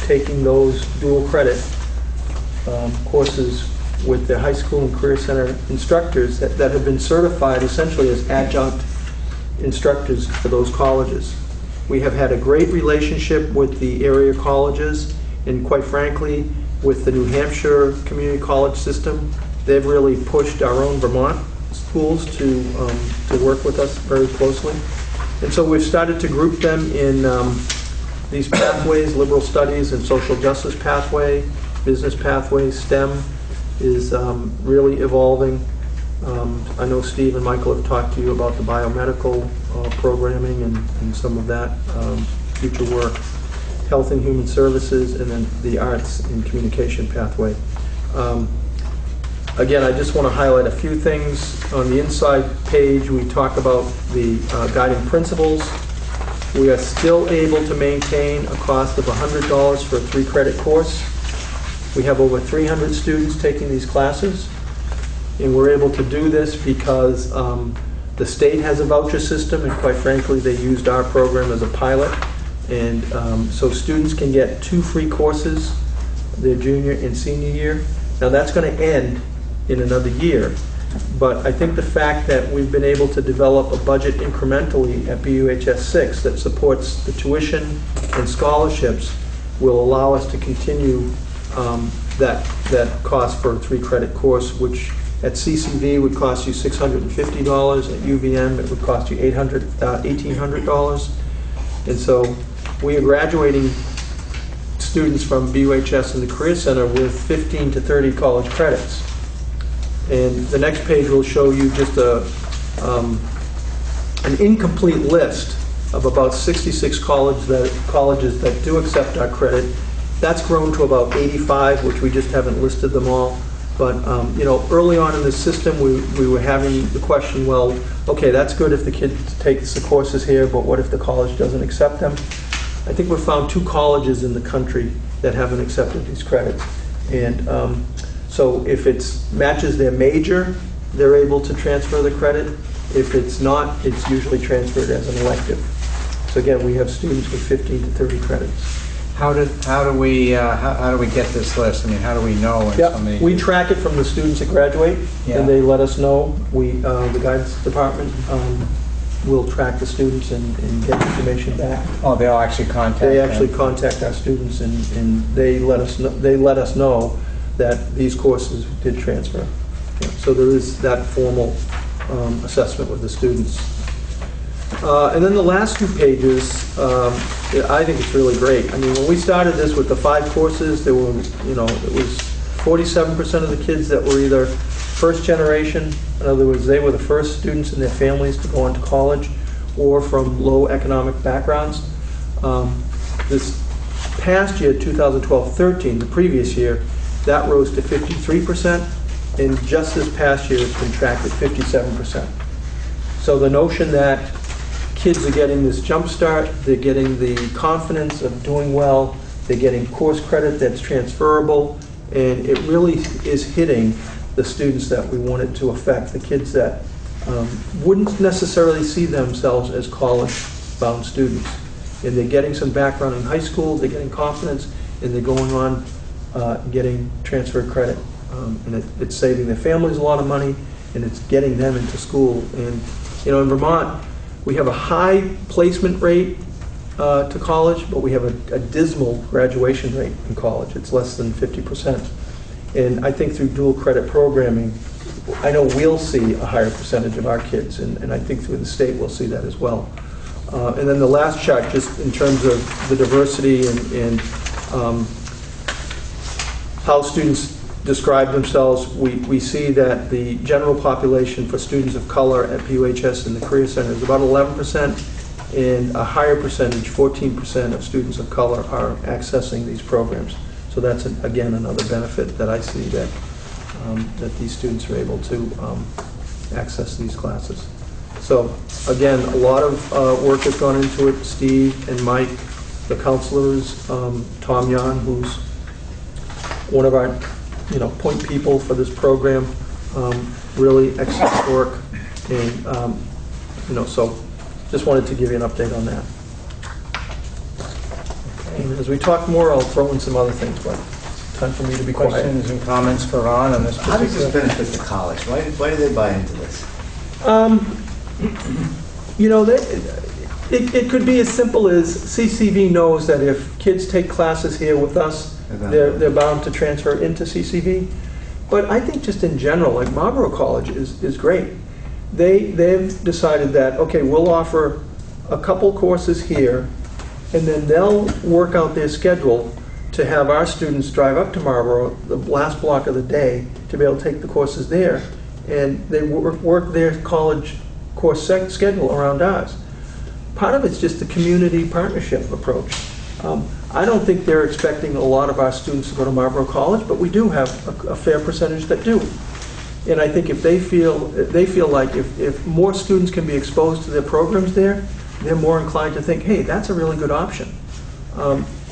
C: taking those dual credit courses with their high school and Career Center instructors that have been certified essentially as adjunct instructors for those colleges. We have had a great relationship with the area colleges, and quite frankly, with the New Hampshire community college system, they've really pushed our own Vermont schools to work with us very closely. And so we've started to group them in these pathways: liberal studies and social justice pathway, business pathway, STEM is really evolving. I know Steve and Michael have talked to you about the biomedical programming and some of that future work, health and human services, and then the arts and communication pathway. Again, I just want to highlight a few things. On the inside page, we talk about the guiding principles. We are still able to maintain a cost of $100 for a 3-credit course. We have over 300 students taking these classes. And we're able to do this because the state has a voucher system, and quite frankly, they used our program as a pilot. And so students can get 2 free courses their junior and senior year. Now that's going to end in another year. But I think the fact that we've been able to develop a budget incrementally at BUHS 6 that supports the tuition and scholarships will allow us to continue that cost for a 3-credit course, which at CCV would cost you $650. At UVM, it would cost you $1,800. And so we are graduating students from BUHS and the Career Center with 15 to 30 college credits. And the next page will show you just an incomplete list of about 66 colleges that do accept our credit. That's grown to about 85, which we just haven't listed them all. But early on in the system, we were having the question, well, okay, that's good if the kid takes the courses here, but what if the college doesn't accept them? I think we've found 2 colleges in the country that haven't accepted these credits. And so if it matches their major, they're able to transfer the credit. If it's not, it's usually transferred as an elective. So again, we have students with 15 to 30 credits.
L: How do we get this list? I mean, how do we know when somebody?
C: We track it from the students that graduate, and they let us know. The guidance department will track the students and get information back.
L: Oh, they'll actually contact.
C: They actually contact our students, and they let us know. They let us know that these courses did transfer. Yeah, so there is that formal assessment with the students. And then the last 2 pages, I think it's really great. I mean, when we started this with the 5 courses, there were, it was 47% of the kids that were either first generation, in other words, they were the first students in their families to go on to college, or from low economic backgrounds. This past year, 2012-13, the previous year, that rose to 53%, and just this past year it's been tracked at 57%. So the notion that kids are getting this jump start, they're getting the confidence of doing well, they're getting course credit that's transferable, and it really is hitting the students that we want it to affect, the kids that wouldn't necessarily see themselves as college-bound students. And they're getting some background in high school, they're getting confidence, and they're going on getting transfer credit. And it's saving their families a lot of money, and it's getting them into school. And, you know, in Vermont, we have a high placement rate to college, but we have a dismal graduation rate in college. It's less than 50%. And I think through dual credit programming, I know we'll see a higher percentage of our kids, and I think through the state we'll see that as well. And then the last chart, just in terms of the diversity and how students describe themselves, we see that the general population for students of color at PUHS and the Career Center is about 11%, and a higher percentage, 14% of students of color are accessing these programs. So that's, again, another benefit that I see, that these students are able to access these classes. So again, a lot of work has gone into it. Steve and Mike, the counselors, Tom Yan, who's one of our point people for this program, really excellent work. And so just wanted to give you an update on that. And as we talk more, I'll throw in some other things, but time for me to be quiet.
L: Questions and comments for Ron on this particular?
M: How does this benefit the college? Why do they buy into this?
C: It could be as simple as CCV knows that if kids take classes here with us, they're bound to transfer into CCV. But I think just in general, like Marlboro College is great. They've decided that, okay, we'll offer a couple courses here, and then they'll work out their schedule to have our students drive up to Marlboro the last block of the day to be able to take the courses there. And they work their college course schedule around ours. Part of it's just the community partnership approach. I don't think they're expecting a lot of our students to go to Marlboro College, but we do have a fair percentage that do. And I think if they feel like if more students can be exposed to their programs there, they're more inclined to think, hey, that's a really good option.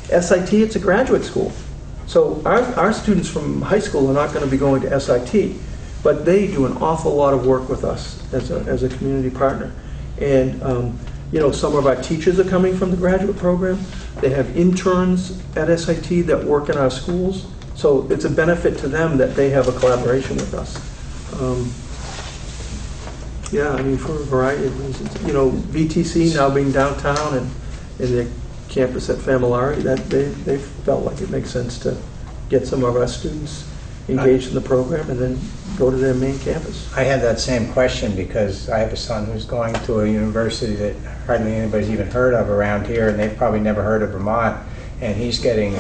C: SIT, it's a graduate school. So our students from high school are not going to be going to SIT, but they do an awful lot of work with us as a community partner. And some of our teachers are coming from the graduate program. They have interns at SIT that work in our schools. So it's a benefit to them that they have a collaboration with us. For a variety of reasons. VTC now being downtown and their campus at Familari, that they felt like it makes sense to get some of our students engaged in the program and then go to their main campus.
L: I had that same question because I have a son who's going to a university that hardly anybody's even heard of around here, and they've probably never heard of Vermont. And he's getting,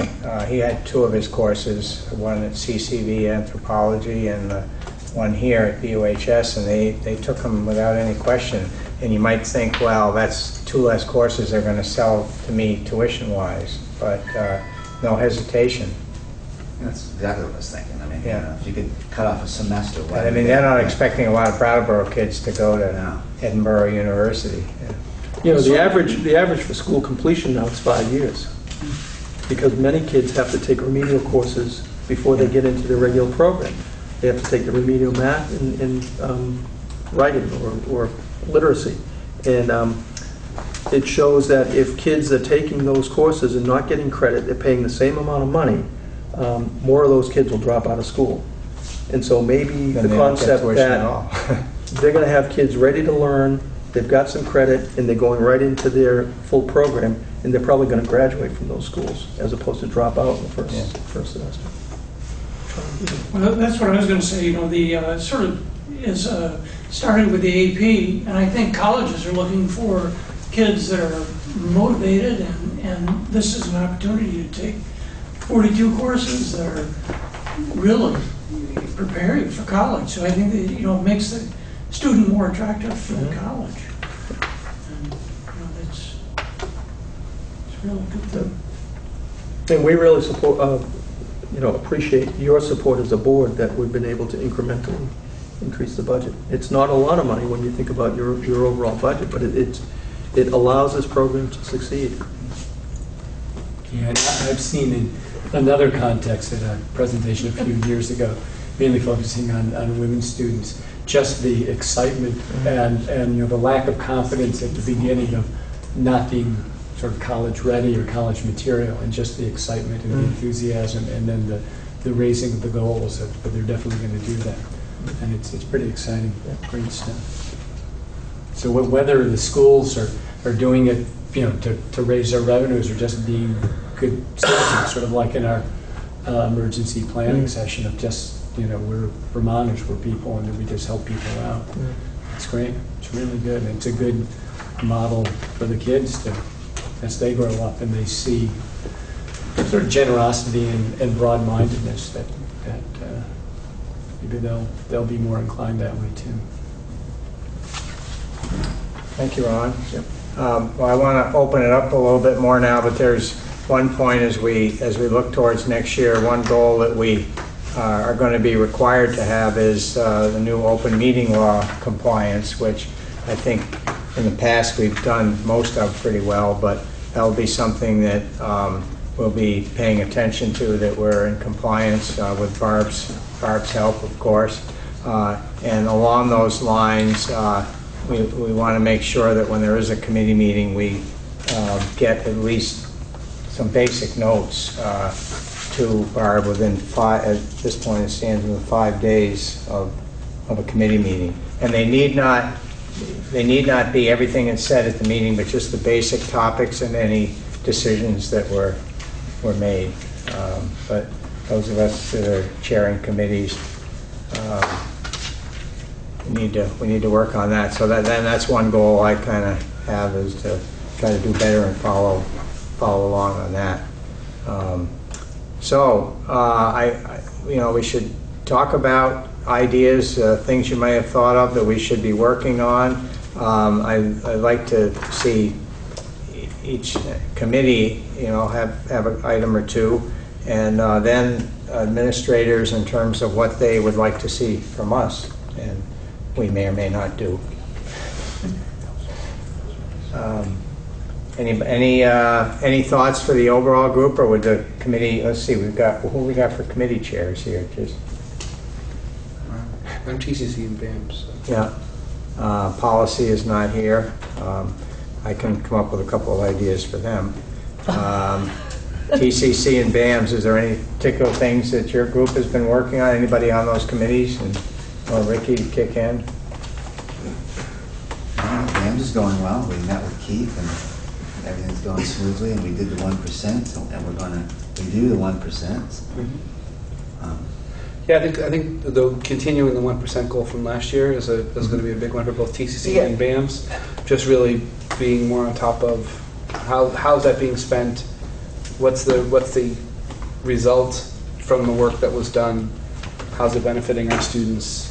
L: he had two of his courses, one at CCV Anthropology and one here at BUHS, and they took him without any question. And you might think, well, that's two less courses they're going to sell to me tuition-wise, but no hesitation.
M: That's exactly what I was thinking. I mean,
L: Yeah.
M: if you could cut off a semester.
L: And, I mean, they're not expecting a lot of Brattleboro kids to go to Edinburgh University.
C: The average for school completion now is 5 years, because many kids have to take remedial courses before they get into the regular program. They have to take the remedial math and writing or literacy. And it shows that if kids are taking those courses and not getting credit, they're paying the same amount of money, more of those kids will drop out of school. And so maybe the concept that they're going to have kids ready to learn, they've got some credit, and they're going right into their full program, and they're probably going to graduate from those schools as opposed to drop out in the first semester.
I: Well, that's what I was going to say. The sort of is started with the AP, and I think colleges are looking for kids that are motivated, and this is an opportunity to take 42 courses that are really preparing for college. So I think that it makes the student more attractive for the college. And it's really good thing.
C: And we really support, appreciate your support as a board that we've been able to incrementally increase the budget. It's not a lot of money when you think about your overall budget, but it allows this program to succeed.
A: Yeah, and I've seen in another context at a presentation a few years ago, mainly focusing on women students, just the excitement and the lack of confidence at the beginning of not being sort of college ready or college material, and just the excitement and the enthusiasm, and then the raising of the goals, but they're definitely going to do that. And it's pretty exciting, great stuff. So whether the schools are doing it, to raise their revenues, or just being good citizens, sort of like in our emergency planning session of just, we're Vermonters, we're people, and we just help people out. It's great. It's really good. And it's a good model for the kids to, as they grow up and they see sort of generosity and broad-mindedness, that maybe they'll be more inclined that way too.
L: Thank you, Ron. Well, I want to open it up a little bit more now, but there's one point as we look towards next year. One goal that we are going to be required to have is the new open meeting law compliance, which I think in the past we've done most of pretty well, but that'll be something that we'll be paying attention to, that we're in compliance with Barb's help, of course. And along those lines, we want to make sure that when there is a committee meeting, we get at least some basic notes to Barb within at this point it stands within 5 days of a committee meeting. And they need not be everything that's said at the meeting, but just the basic topics and any decisions that were made. But those of us that are chairing committees, we need to work on that. So that's one goal I kind of have, is to try to do better and follow along on that. We should talk about ideas, things you may have thought of that we should be working on. I'd like to see each committee, have an item or two, and then administrators in terms of what they would like to see from us, and we may or may not do. Any thoughts for the overall group, or would the committee? Let's see, who we got for committee chairs here? Just
K: I'm TCC and BAM. So.
L: Yeah, policy is not here. I can come up with a couple of ideas for them. TCC and BAMS, is there any particular things that your group has been working on? Anybody on those committees? And Ricky, kick in.
M: BAMS is going well. We met with Keith and everything's going smoothly, and we did the 1%, and we're going to redo the 1%.
K: Yeah, I think the continuing the 1% goal from last year is going to be a big one for both TCC and BAMS. Just really being more on top of how's that being spent, what's the result from the work that was done, how's it benefiting our students,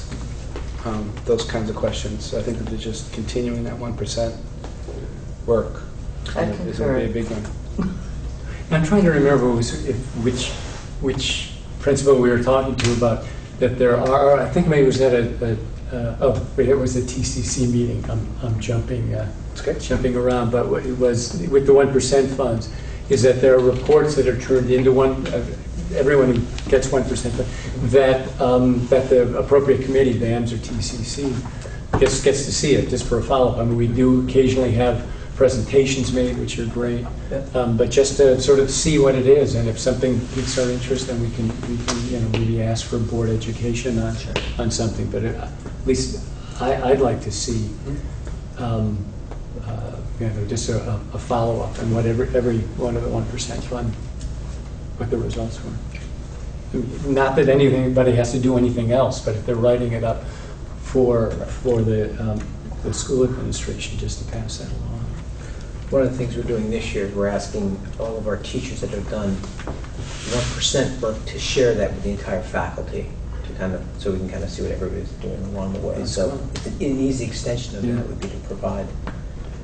K: those kinds of questions. So I think that they're just continuing that 1% work is going to be a big one.
A: I'm trying to remember which principal we were talking to about that there are. I think maybe it was at it was a TCC meeting. I'm jumping around, but it was with the 1% funds. Is that there are reports that are turned into everyone who gets 1%, that the appropriate committee, BAMS or TCC, gets to see it just for a follow-up. I mean, we do occasionally have presentations made, which are great, but just to sort of see what it is, and if something piques our interest, then we can maybe ask for board education on something. But at least I'd like to see just a follow-up on whatever every one of the 1% fund, what the results were. Not that anybody has to do anything else, but if they're writing it up for the school administration, just to pass that along.
H: One of the things we're doing this year is we're asking all of our teachers that have done 1% work to share that with the entire faculty, so we can kind of see what everybody's doing along the way.
A: That's
H: so
A: cool.
H: an easy extension of that would be to provide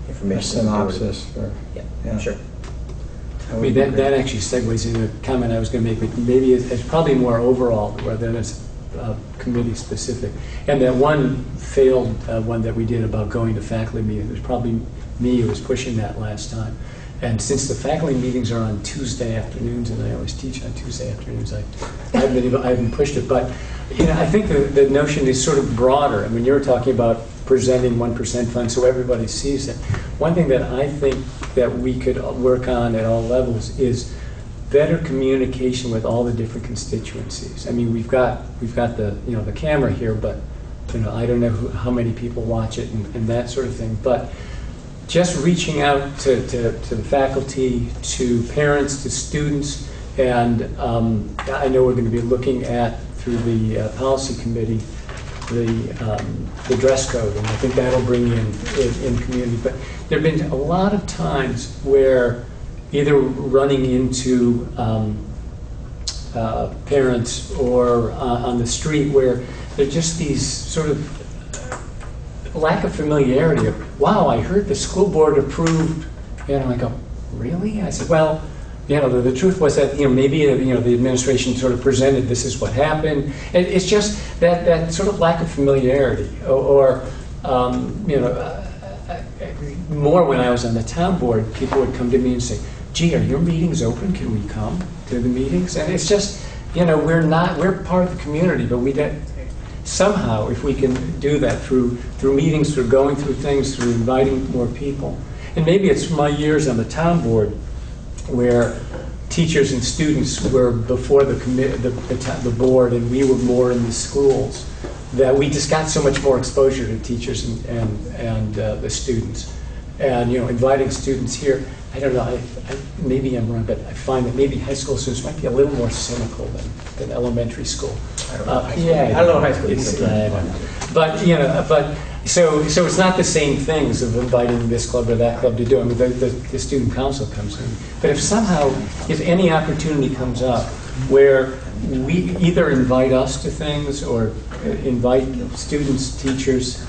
H: information.
L: A synopsis.
H: Yeah, sure.
A: I mean, that actually segues into a comment I was going to make, but maybe it's probably more overall rather than it's committee specific. And that one failed one that we did about going to faculty meetings, it was probably me who was pushing that last time. And since the faculty meetings are on Tuesday afternoons, and I always teach on Tuesday afternoons, I haven't pushed it. But I think the notion is sort of broader. I mean, you're talking about presenting 1% funds so everybody sees it. One thing that I think that we could work on at all levels is better communication with all the different constituencies. I mean, we've got the the camera here, but I don't know how many people watch it and that sort of thing. But just reaching out to the faculty, to parents, to students, and I know we're going to be looking at, through the policy committee, the dress code, and I think that'll bring in community. But there have been a lot of times where either running into parents or on the street where there are just these sort of lack of familiarity of, wow, I heard the school board approved, and I go, really? I said, well, the truth was that maybe the administration sort of presented this is what happened. It's just that sort of lack of familiarity, or more when I was on the town board, people would come to me and say, gee, are your meetings open? Can we come to the meetings? And it's just we're part of the community, but we don't. Somehow, if we can do that through meetings, through going through things, through inviting more people, and maybe it's my years on the town board where teachers and students were before the board, and we were more in the schools, that we just got so much more exposure to teachers and the students, and inviting students here. I don't know. Maybe I'm wrong, but I find that maybe high school students might be a little more cynical than elementary school.
B: I don't know high school.
H: I don't know high school.
A: I don't know. But so it's not the same things of inviting this club or that club to do. I mean, the student council comes in. But if any opportunity comes up where we either invite us to things or invite students, teachers,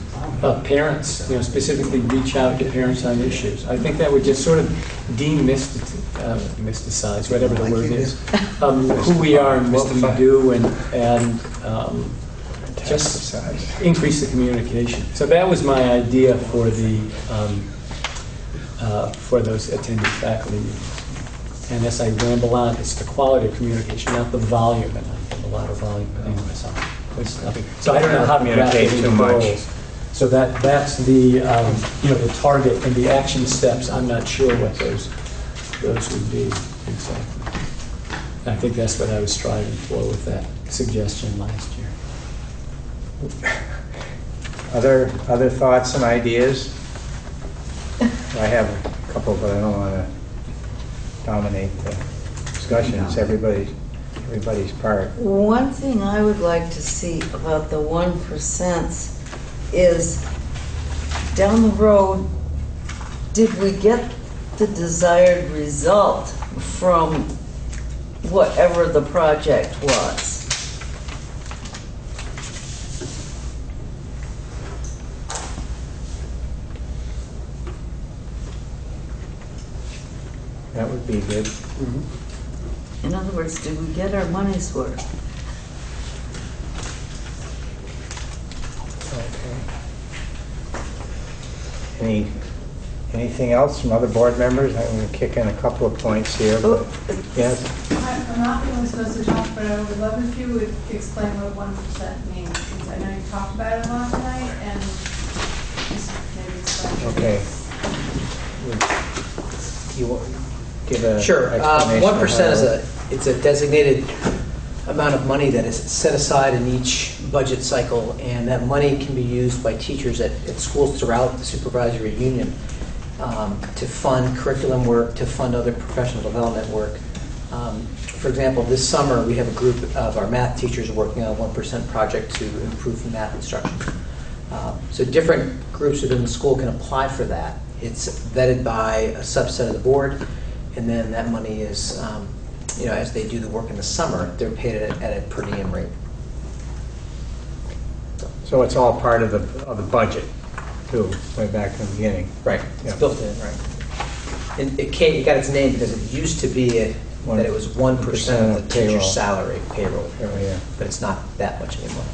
A: parents, specifically reach out to parents on issues, I think that would just sort of demysticize, whatever the word is, who we are and what we do, and just increase the communication. So that was my idea for for those attending faculty meetings. And as I ramble on, it's the quality of communication, not the volume, and I have a lot of volume. Anyway, so I don't know how to
B: communicate too much.
A: goals. So that's the the target and the action steps. I'm not sure what those would be exactly. And I think that's what I was striving for with that suggestion last year.
L: Other thoughts and ideas? I have a couple, but I don't want to dominate the discussion. It's everybody's part.
N: One thing I would like to see about the 1% is down the road, did we get the desired result from whatever the project was?
L: That would be good.
N: In other words, did we get our money's worth?
L: Okay. Anything else from other board members? I'm going to kick in a couple of points here. But, yes?
O: I'm not the one supposed to talk, but I would love if you would explain what 1% means, because I know you talked about it a lot tonight, and just maybe explain.
L: Okay. You give a
H: Sure.
L: explanation
H: 1% it's a designated amount of money that is set aside in each budget cycle, and that money can be used by teachers at schools throughout the supervisory union to fund curriculum work, to fund other professional development work. For example, this summer we have a group of our math teachers working on a 1% project to improve math instruction. So different groups within the school can apply for that. It's vetted by a subset of the board, and then that money is, as they do the work in the summer, they're paid at a per diem rate.
L: So it's all part of the budget, too, way back in the beginning.
H: Right. It's built in, right. And it got its name because it used to be that it was 1% of the teacher's salary, payroll.
L: Yeah.
H: But it's not that much anymore.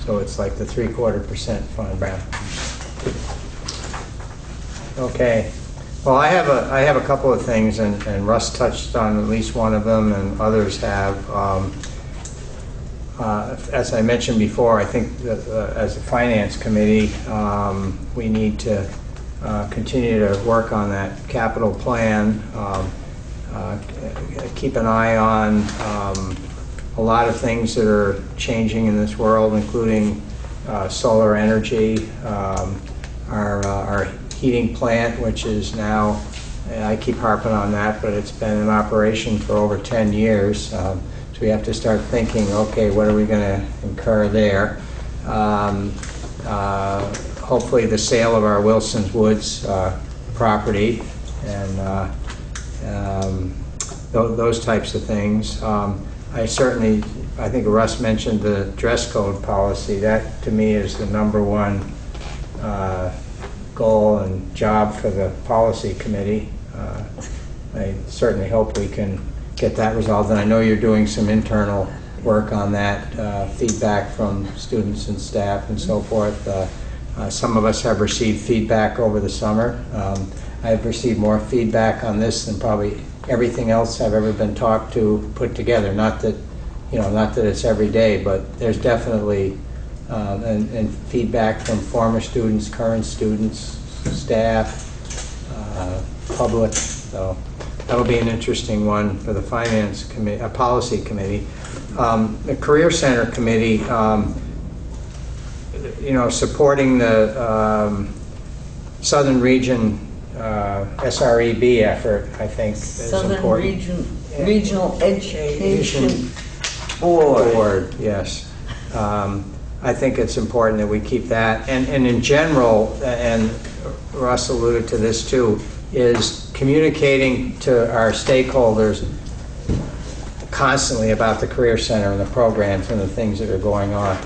L: So it's like the 3/4% fund.
H: Right.
L: Okay. Well, I have a couple of things, and Russ touched on at least one of them, and others have. As I mentioned before, I think that as a finance committee, we need to continue to work on that capital plan, keep an eye on a lot of things that are changing in this world, including solar energy, our heating plant, which is now, I keep harping on that, but it's been in operation for over 10 years. So we have to start thinking, okay, what are we going to incur there? Hopefully the sale of our Wilson's Woods property, and those types of things. I think Russ mentioned the dress code policy. That, to me, is the number one goal and job for the policy committee. I certainly hope we can get that resolved, and I know you're doing some internal work on that, feedback from students and staff and so forth. Some of us have received feedback over the summer. I've received more feedback on this than probably everything else I've ever been talked to put together. Not that it's every day, but there's definitely and feedback from former students, current students, staff, public. So that'll be an interesting one for the finance committee, policy committee. The Career Center committee, supporting the Southern Region SREB effort, I think, is important.
N: Southern Regional Education Board.
L: Yes. I think it's important that we keep that. And in general, and Russ alluded to this too, is communicating to our stakeholders constantly about the Career Center and the programs and the things that are going on.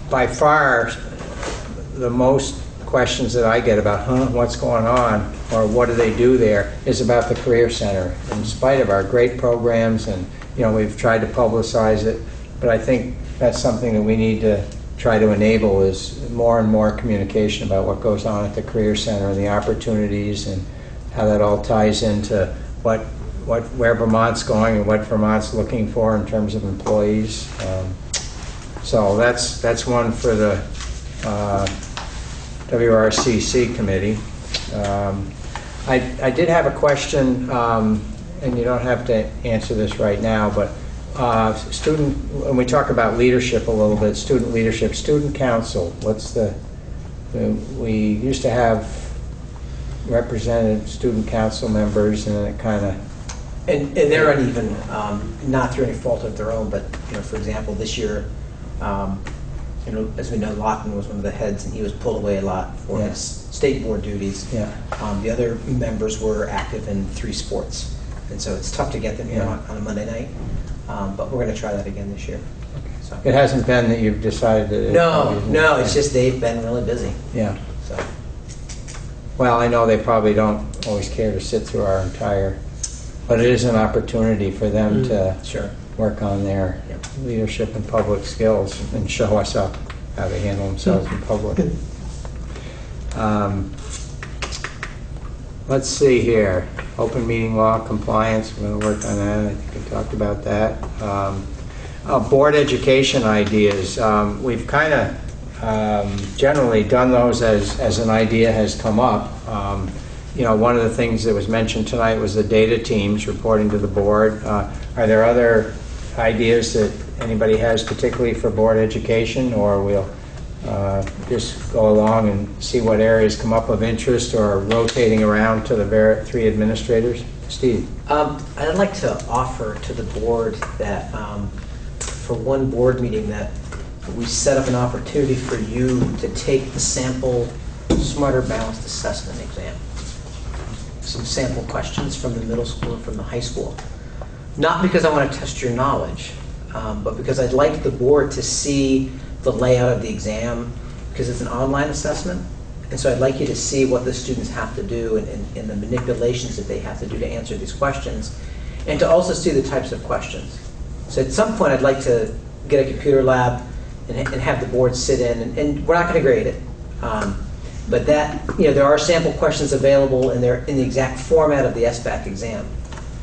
L: By far, the most questions that I get about, what's going on, or what do they do there, is about the Career Center. In spite of our great programs, and we've tried to publicize it, but I think that's something that we need to try to enable, is more and more communication about what goes on at the Career Center and the opportunities and how that all ties into where Vermont's going and what Vermont's looking for in terms of employees. So that's one for the WRCC committee. I did have a question, and you don't have to answer this right now, but when we talk about leadership a little bit, student leadership, student council, we used to have represented student council members, and it kind of...
H: And they're uneven, not through any fault of their own, but, for example, this year, as we know, Lachlan was one of the heads, and he was pulled away a lot for his state board duties.
L: Yeah.
H: The other members were active in 3 sports, and so it's tough to get them here on a Monday night, but we're going to try that again this year. So.
L: It hasn't been that you've decided that...
H: No, it's just they've been really busy.
L: Yeah.
H: So.
L: Well, I know they probably don't always care to sit through our entire... But it is an opportunity for them to work on their leadership and public skills and show us up how they handle themselves in public. Let's see here. Open meeting law compliance, we're going to work on that. I think we talked about that. Board education ideas. We've kind of generally done those as an idea has come up. One of the things that was mentioned tonight was the data teams reporting to the board. Are there other ideas that anybody has, particularly for board education, or we'll just go along and see what areas come up of interest, or rotating around to the 3 administrators? Steve?
H: I'd like to offer to the board that for one board meeting that we set up an opportunity for you to take the sample Smarter Balanced Assessment exam. Some sample questions from the middle school and from the high school. Not because I want to test your knowledge, but because I'd like the board to see the layout of the exam, because it's an online assessment. And so I'd like you to see what the students have to do and the manipulations that they have to do to answer these questions, and to also see the types of questions. So at some point I'd like to get a computer lab and have the board sit in, and we're not going to grade it. But that, you know, there are sample questions available, and they're in the exact format of the SBAC exam.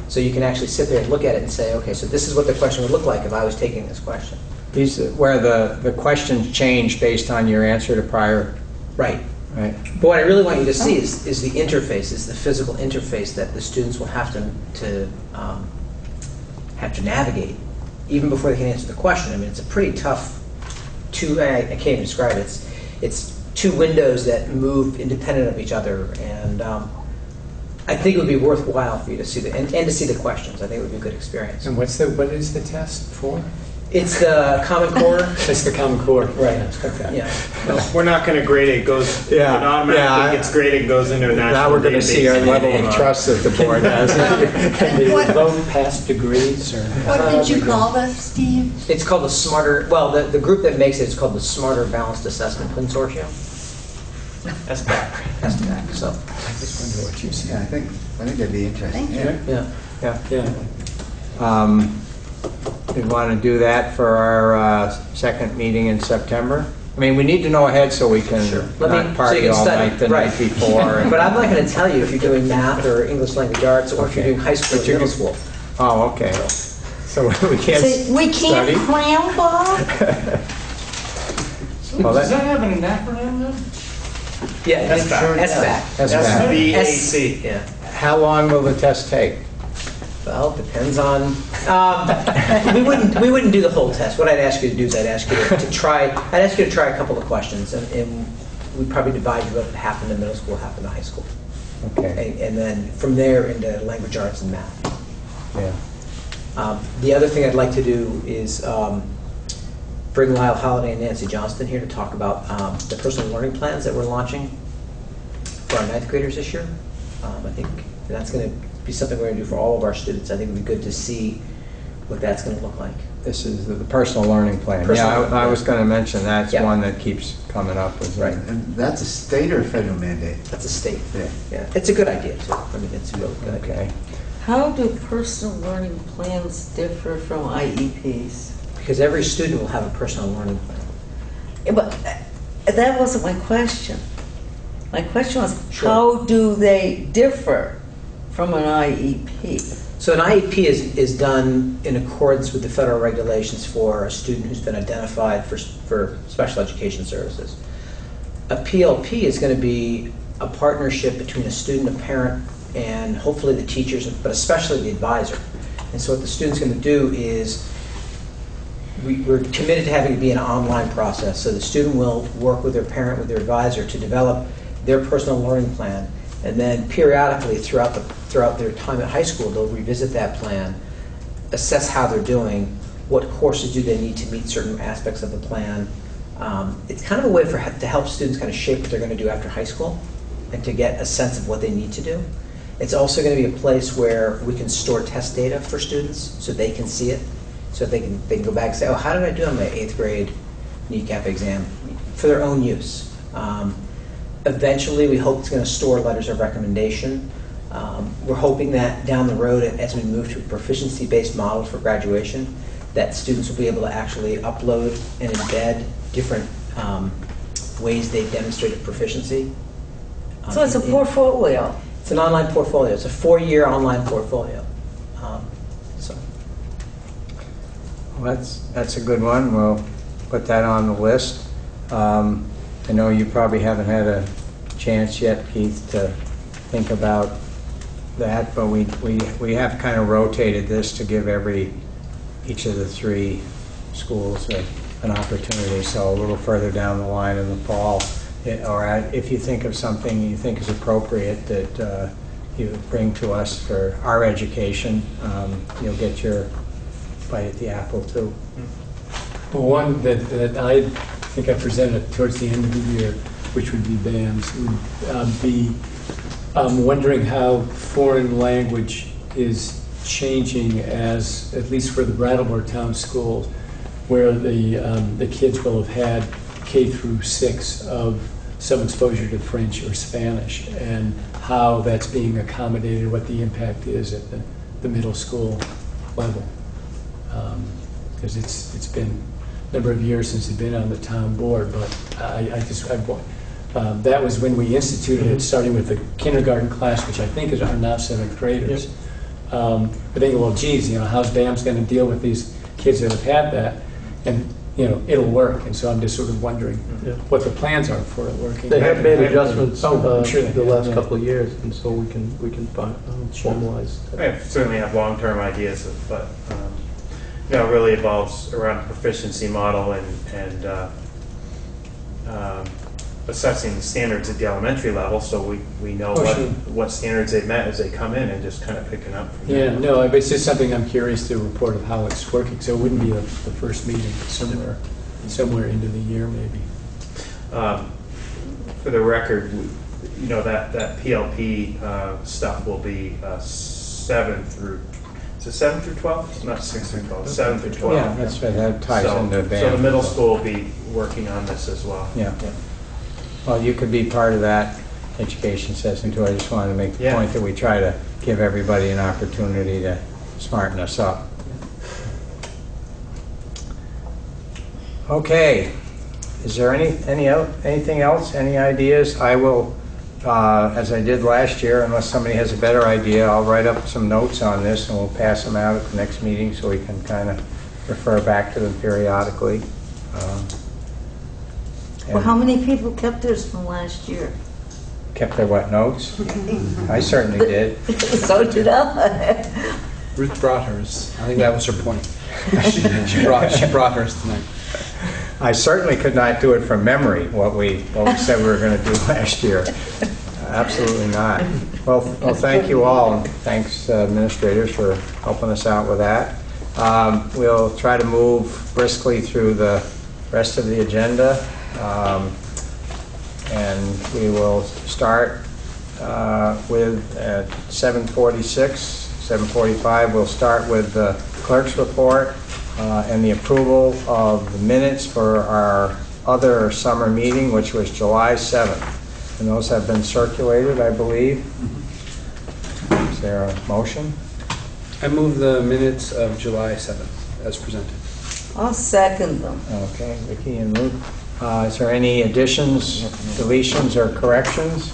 H: So you can actually sit there and look at it and say, okay, so this is what the question would look like if I was taking this question.
B: These, where the questions change based on your answer to prior.
H: Right.
B: Right.
H: But what I really want you to see is the interface, is the physical interface that the students will have to navigate even before they can answer the question. I mean, it's a pretty tough I can't even describe it. It's two windows that move independent of each other, and I think it would be worthwhile for you to see and to see the questions. I think it would be a good experience.
A: And what is the test for?
H: It's the Common Core.
A: It's the Common Core.
H: Right.
A: Okay.
H: Yeah.
G: We're not going to grade it. It goes, it automatically gets graded and goes into a national
B: Now we're going to
G: database.
B: see our level of trust that the board has.
A: Can they vote past degrees? Or?
O: What did you call this, Steve?
H: It's called the Smarter, well, the group that makes it is called the Smarter Balanced Assessment Consortium.
G: That's back.
H: So.
A: I just wonder what you see.
M: Yeah, I think that'd be interesting.
O: Thank you.
H: Yeah.
B: We want to do that for our second meeting in September. I mean, we need to know ahead so we can not party all night the night before.
H: But I'm not going to tell you if you're doing math or English language arts or if you're doing high school or middle school.
B: Oh, okay. So we can't
N: So we can't
B: study?
N: cram, Bob?
B: Well,
I: Does that have an acronym then?
H: Yeah,
B: SBAC.
H: SBAC. Yeah.
B: How long will the test take?
H: Well, depends on. We wouldn't do the whole test. What I'd ask you to do is I'd ask you to try a couple of questions, and we'd probably divide you up half into middle school, half into high school.
B: Okay.
H: And then from there into language arts and math.
B: Yeah.
H: The other thing I'd like to do is bring Lyle Holliday and Nancy Johnston here to talk about the personal learning plans that we're launching for our ninth graders this year. I think that's going to be something we're going to do for all of our students. I think it would be good to see what that's going to look like.
B: This is the personal learning plan. I was going to mention that's one that keeps coming up.
H: Right.
M: And that's a state or a federal mandate?
H: That's a state.
M: Yeah.
H: It's a good idea, too. I mean, it's a really good idea.
N: How do personal learning plans differ from IEPs?
H: Because every student will have a personal learning plan.
N: Yeah, but that wasn't my question. My question was, how do they differ from an IEP?
H: So an IEP is done in accordance with the federal regulations for a student who's been identified for special education services. A PLP is going to be a partnership between a student, a parent, and hopefully the teachers, but especially the advisor. And so what the student's going to do is we're committed to having it be an online process. So the student will work with their parent, with their advisor to develop their personal learning plan. And then periodically throughout their time at high school, they'll revisit that plan, assess how they're doing, what courses do they need to meet certain aspects of the plan. It's kind of a way to help students kind of shape what they're going to do after high school and to get a sense of what they need to do. It's also going to be a place where we can store test data for students so they can see it, so they can go back and say, oh, how did I do on my 8th grade NECAP exam, for their own use. Eventually, we hope it's going to store letters of recommendation. We're hoping that down the road, as we move to a proficiency-based model for graduation, that students will be able to actually upload and embed different ways they've demonstrated proficency.
N: So it's a portfolio.
H: It's an online portfolio. It's a 4-year online portfolio.
B: Well, that's a good one. We'll put that on the list. I know you probably haven't had a chance yet, Keith, to think about that, but we have kind of rotated this to give each of the 3 schools an opportunity. So a little further down the line in the fall, or if you think of something you think is appropriate that you bring to us for our education, you'll get your bite at the apple too.
A: Well, one that I think I presented towards the end of the year, which would be BAMS, would be wondering how foreign language is changing as, at least for the Brattleboro town schools, where the kids will have had K through 6 of some exposure to French or Spanish, and how that's being accommodated, what the impact is at the middle school level. Because it's been a number of years since I've been on the town board, but That was when we instituted it, starting with the kindergarten class, which I think are now 7th graders. But thinking, well, geez, how's BAM's going to deal with these kids that have had that? And, it'll work. And so I'm just sort of wondering what the plans are for it working.
C: They have made adjustments
A: I'm sure they
C: the
A: have,
C: last
A: yeah.
C: couple of years, and so we can formalize that.
G: I certainly have long-term ideas, but it really evolves around the proficiency model and assessing the standards at the elementary level, so we know what standards they've met as they come in, and just kind of picking up from there.
A: Yeah, no, it's just something I'm curious to report of how it's working. So it wouldn't be the first meeting, but somewhere into the year maybe.
G: For the record, that PLP stuff will be 7 through. Is it 7 through 12? Not 6 through 12. 7 through 12.
B: Yeah, that's right. That ties into BAM.
G: So the middle school will be working on this as well.
B: Yeah. Well, you could be part of that education session too. I just wanted to make the point that we try to give everybody an opportunity to smarten us up. Okay. Is there anything else? Any ideas? I will, as I did last year, unless somebody has a better idea, I'll write up some notes on this and we'll pass them out at the next meeting so we can kind of refer back to them periodically.
N: Well, how many people kept theirs from last year?
B: Kept their what, notes? I certainly did.
N: So did I.
K: Ruth brought hers. I think that was her point. she brought hers tonight.
B: I certainly could not do it from memory, what we said we were going to do last year. Absolutely not. Well, thank you all, and thanks administrators for helping us out with that. We'll try to move briskly through the rest of the agenda. And we will start with at 7:46, 7:45. We'll start with the clerk's report and the approval of the minutes for our other summer meeting, which was July 7th. And those have been circulated, I believe. Is there a motion?
K: I move the minutes of July 7th as presented.
N: I'll second them.
B: Okay, Vicki and Luke. Is there any additions, deletions, or corrections?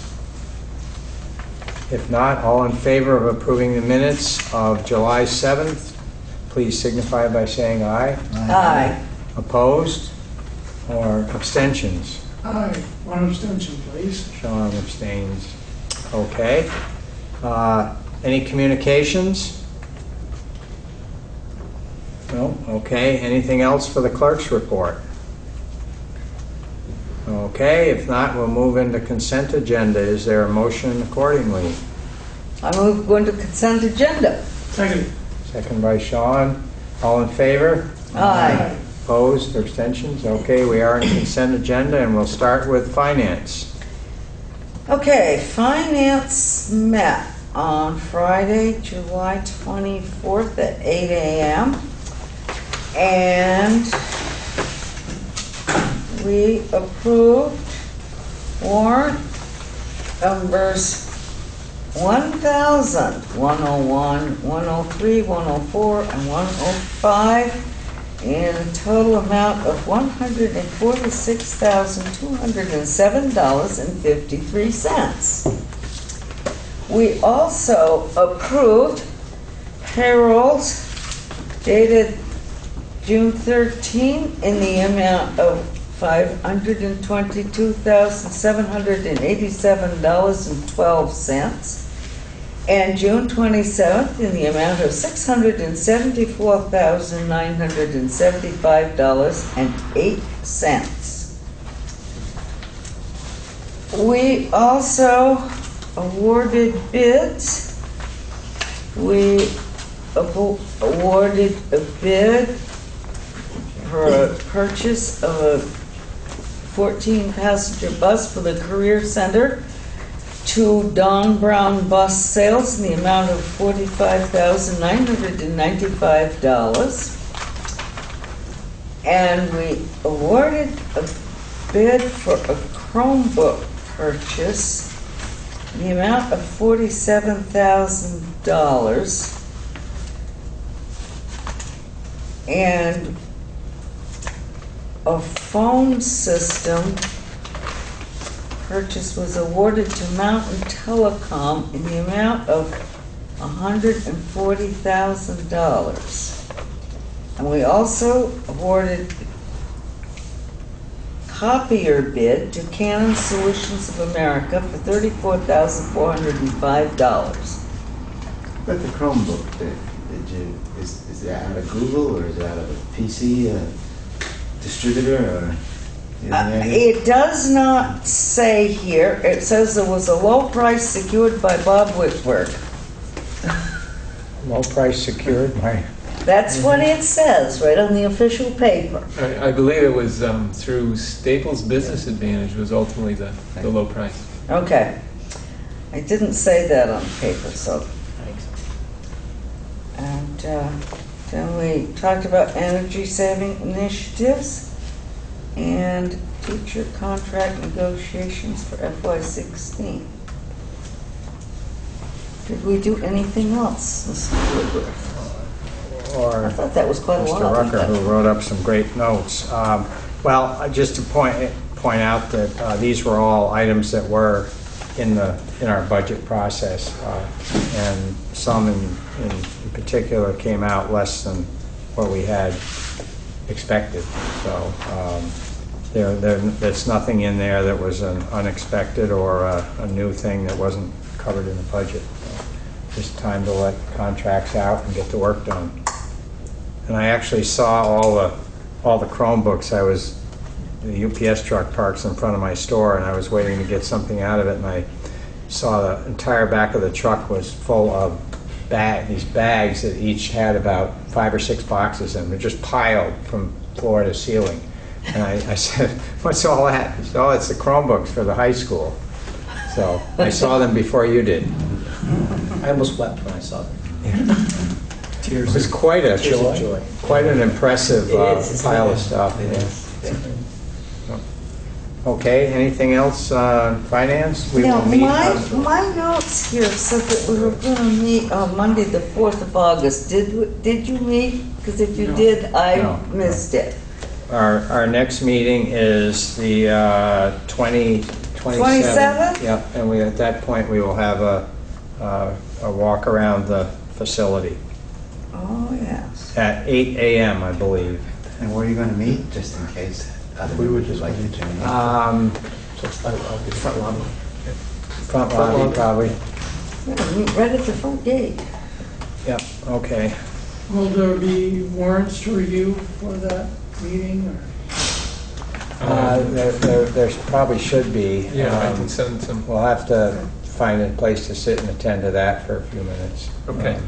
B: If not, all in favor of approving the minutes of July 7th, please signify by saying aye.
N: Aye.
B: Opposed or abstentions?
I: Aye. One abstention, please.
B: Sean abstains. Okay. Any communications? No? Okay. Anything else for the clerk's report? Okay. If not, we'll move into consent agenda. Is there a motion accordingly?
N: I move going to consent agenda.
I: Second.
B: Second by Sean. All in favor?
N: Aye.
B: Opposed or abstentions? Okay, we are in consent agenda, and we'll start with finance.
N: Okay, finance met on Friday, July 24th at 8 a.m. And we approved warrant numbers 1,000, 101, 103, 104, and 105 in a total amount of $146,207.53. We also approved payrolls dated June 13 in the amount of $522,787.12. And June 27th in the amount of $674,975.08. We also awarded bids. We awarded a bid for a purchase of a 14-passenger bus for the Career Center to Don Brown Bus Sales in the amount of $45,995. And we awarded a bid for a Chromebook purchase in the amount of $47,000. And a phone system purchase was awarded to Mountain Telecom in the amount of $140,000. And we also awarded copier bid to Canon Solutions of America for $34,405.
M: But the Chromebook, is that out of Google or is it out of a PC distributor or?
N: It does not say here. It says there was a low price secured by Bob Whitworth.
L: Low price secured by...
N: That's what it says, right on the official paper.
A: I believe it was through Staples Business Advantage was ultimately the low price.
N: Okay. I didn't say that on paper, so. And then we talked about energy saving initiatives and teacher contract negotiations for FY16. Did we do anything else, Mr. Woodworth?
L: Or
N: I thought that was quite a lot.
L: Mr. Rucker, who wrote up some great notes. Well, just to point out that these were all items that were in our budget process, and some in particular came out less than what we had expected. So there's nothing in there that was an unexpected or a new thing that wasn't covered in the budget. So just time to let contracts out and get the work done. And I actually saw all the Chromebooks. The UPS truck parks in front of my store, and I was waiting to get something out of it, and I saw the entire back of the truck was full of these bags that each had about 5 or 6 boxes in them. They're just piled from floor to ceiling. And I said, "What's all that?" He said, "Oh, it's the Chromebooks for the high school." So I saw them before you did.
H: I almost wept when I saw them.
L: It was quite an impressive pile of stuff. Okay, anything else on finance? We
N: Now,
L: will meet
N: my notes here said that we were going to meet on Monday, the 4th of August. Did you meet? Because if you did, I missed it.
L: Our next meeting is the
N: 27th?
L: Yep, and at that point we will have a walk around the facility.
N: Oh, yes.
L: At 8 a.m., I believe.
M: And where are you going to meet, just in case other
C: We would
M: people would like to join in?
H: So it's front lobby.
L: Front lobby, probably.
N: Yeah, meet right at the front gate.
L: Yep, okay.
I: Will there be warrants to review for that meeting, or?
L: There probably should be.
A: Yeah, I can send some.
L: We'll have to find a place to sit and attend to that for a few minutes.
A: Okay.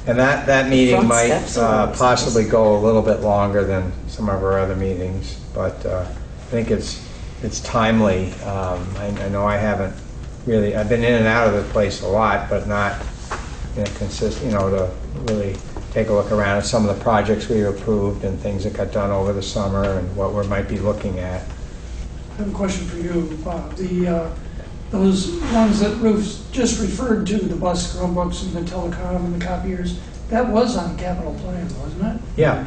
L: And that meeting
N: Front
L: might
N: steps are always
L: possibly go a little bit longer than some of our other meetings, but I think it's timely. I know I haven't really, I've been in and out of the place a lot, but not to really take a look around at some of the projects we approved and things that got done over the summer and what we might be looking at.
I: I have a question for you, Bob. Those ones that Ruth just referred to, the bus Chromebooks and the telecom and the copiers, that was on the capital plan, wasn't it?
L: Yeah.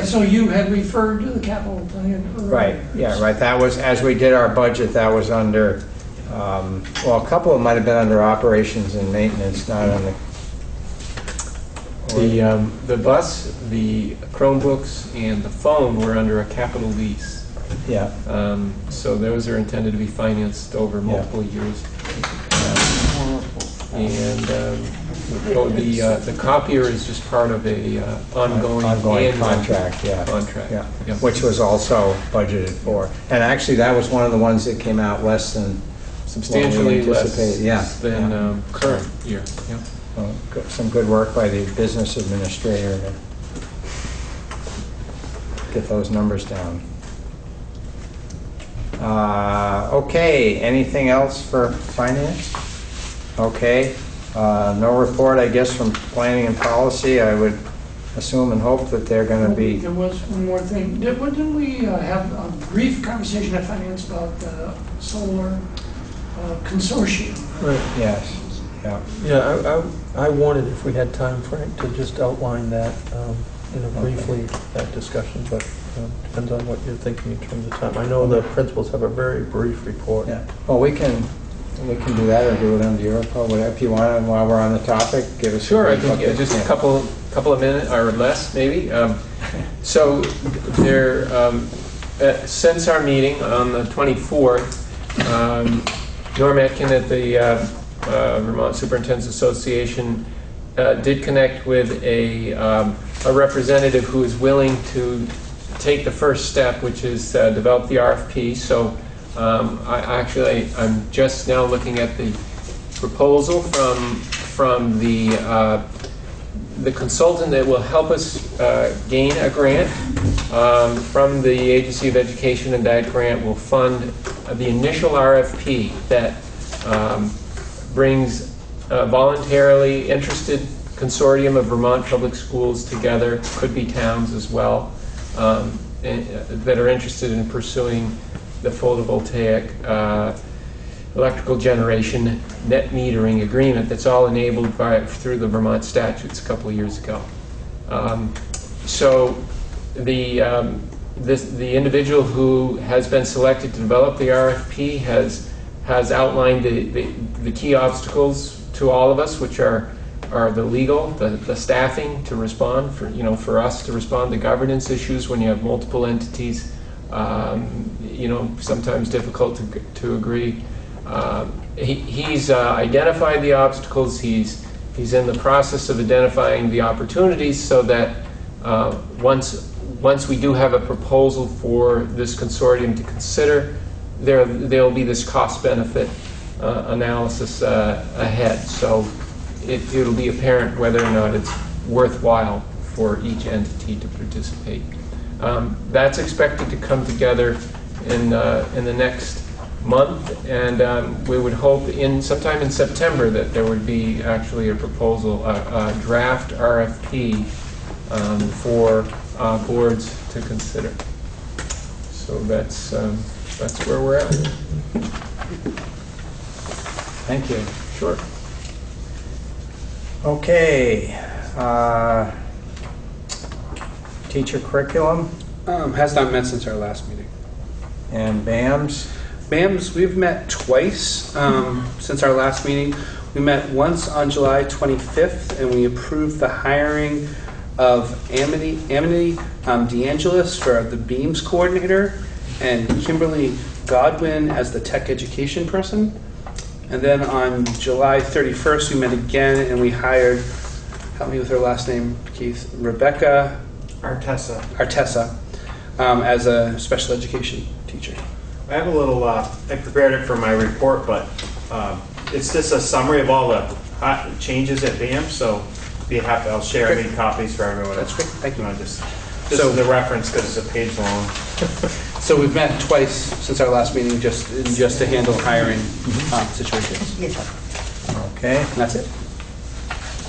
I: So you had referred to the capital plan earlier?
L: Right, yeah, right. That was, as we did our budget, that was under, well, a couple of them might have been under operations and maintenance, not on
A: The bus, the Chromebooks, and the phone were under a capital lease.
L: Yeah.
A: So those are intended to be financed over multiple years. And the copier is just part of a ongoing
L: contract, yeah.
A: Contract.
L: Yeah.
A: Yep.
L: Which was also budgeted for. And actually, that was one of the ones that came out less than
A: Substantially
L: what we
A: less
L: anticipated.
A: than current year. Yep.
L: Some good work by the business administrator to get those numbers down. Okay, anything else for finance? Okay, no report, I guess, from planning and policy. I would assume and hope that they're going to be...
I: There was one more thing. Didn't we have a brief conversation at finance about the solar consortium?
C: Right.
L: Yes, yeah.
C: Yeah, I wanted, if we had time, Frank, to just outline that, briefly, that discussion, but Depends on what you're thinking in terms of time. I know the principals have a very brief report.
L: Yeah, well, we can do that or do it under your call, whatever. If you want, and while we're on the topic, give us a
P: Sure, I
L: brief
P: think
L: update.
P: just a couple of minutes or less, maybe. So there, since our meeting on the 24th, Norm Etkin at the Vermont Superintendents Association did connect with a representative who is willing to take the first step, which is develop the RFP. So I'm just now looking at the proposal from the consultant that will help us gain a grant from the Agency of Education, and that grant will fund the initial RFP that brings a voluntarily interested consortium of Vermont public schools together, could be towns as well, that are interested in pursuing the photovoltaic electrical generation net metering agreement that's all enabled through the Vermont statutes a couple of years ago. So the individual who has been selected to develop the RFP has outlined the key obstacles to all of us, which are the legal, the staffing to respond, for us to respond to governance issues when you have multiple entities, sometimes difficult to agree. He's identified the obstacles. He's in the process of identifying the opportunities, so that once we do have a proposal for this consortium to consider, there'll be this cost-benefit analysis ahead. So it'll be apparent whether or not it's worthwhile for each entity to participate. That's expected to come together in the next month, and we would hope sometime in September that there would be actually a proposal, a draft RFP for boards to consider. So that's where we're at.
L: Thank you.
P: Sure.
L: Okay. Teacher curriculum
K: Has not met since our last meeting.
L: and BAMS.
K: BAMS, we've met twice since our last meeting. We met once on July 25th, and we approved the hiring of Amity DeAngelis for the BEAMS coordinator and Kimberly Godwin as the tech education person. And then on July 31st, we met again, and we hired, help me with her last name, Keith, Rebecca Artessa as a special education teacher.
G: I have a little, I prepared it for my report, but it's just a summary of all the changes at BAM, so be happy, I'll share any copies for everyone.
K: That's great, thank you.
G: Just as a reference, because it's a page long.
K: So we've met twice since our last meeting, just to handle hiring situations.
L: Okay.
K: And that's it.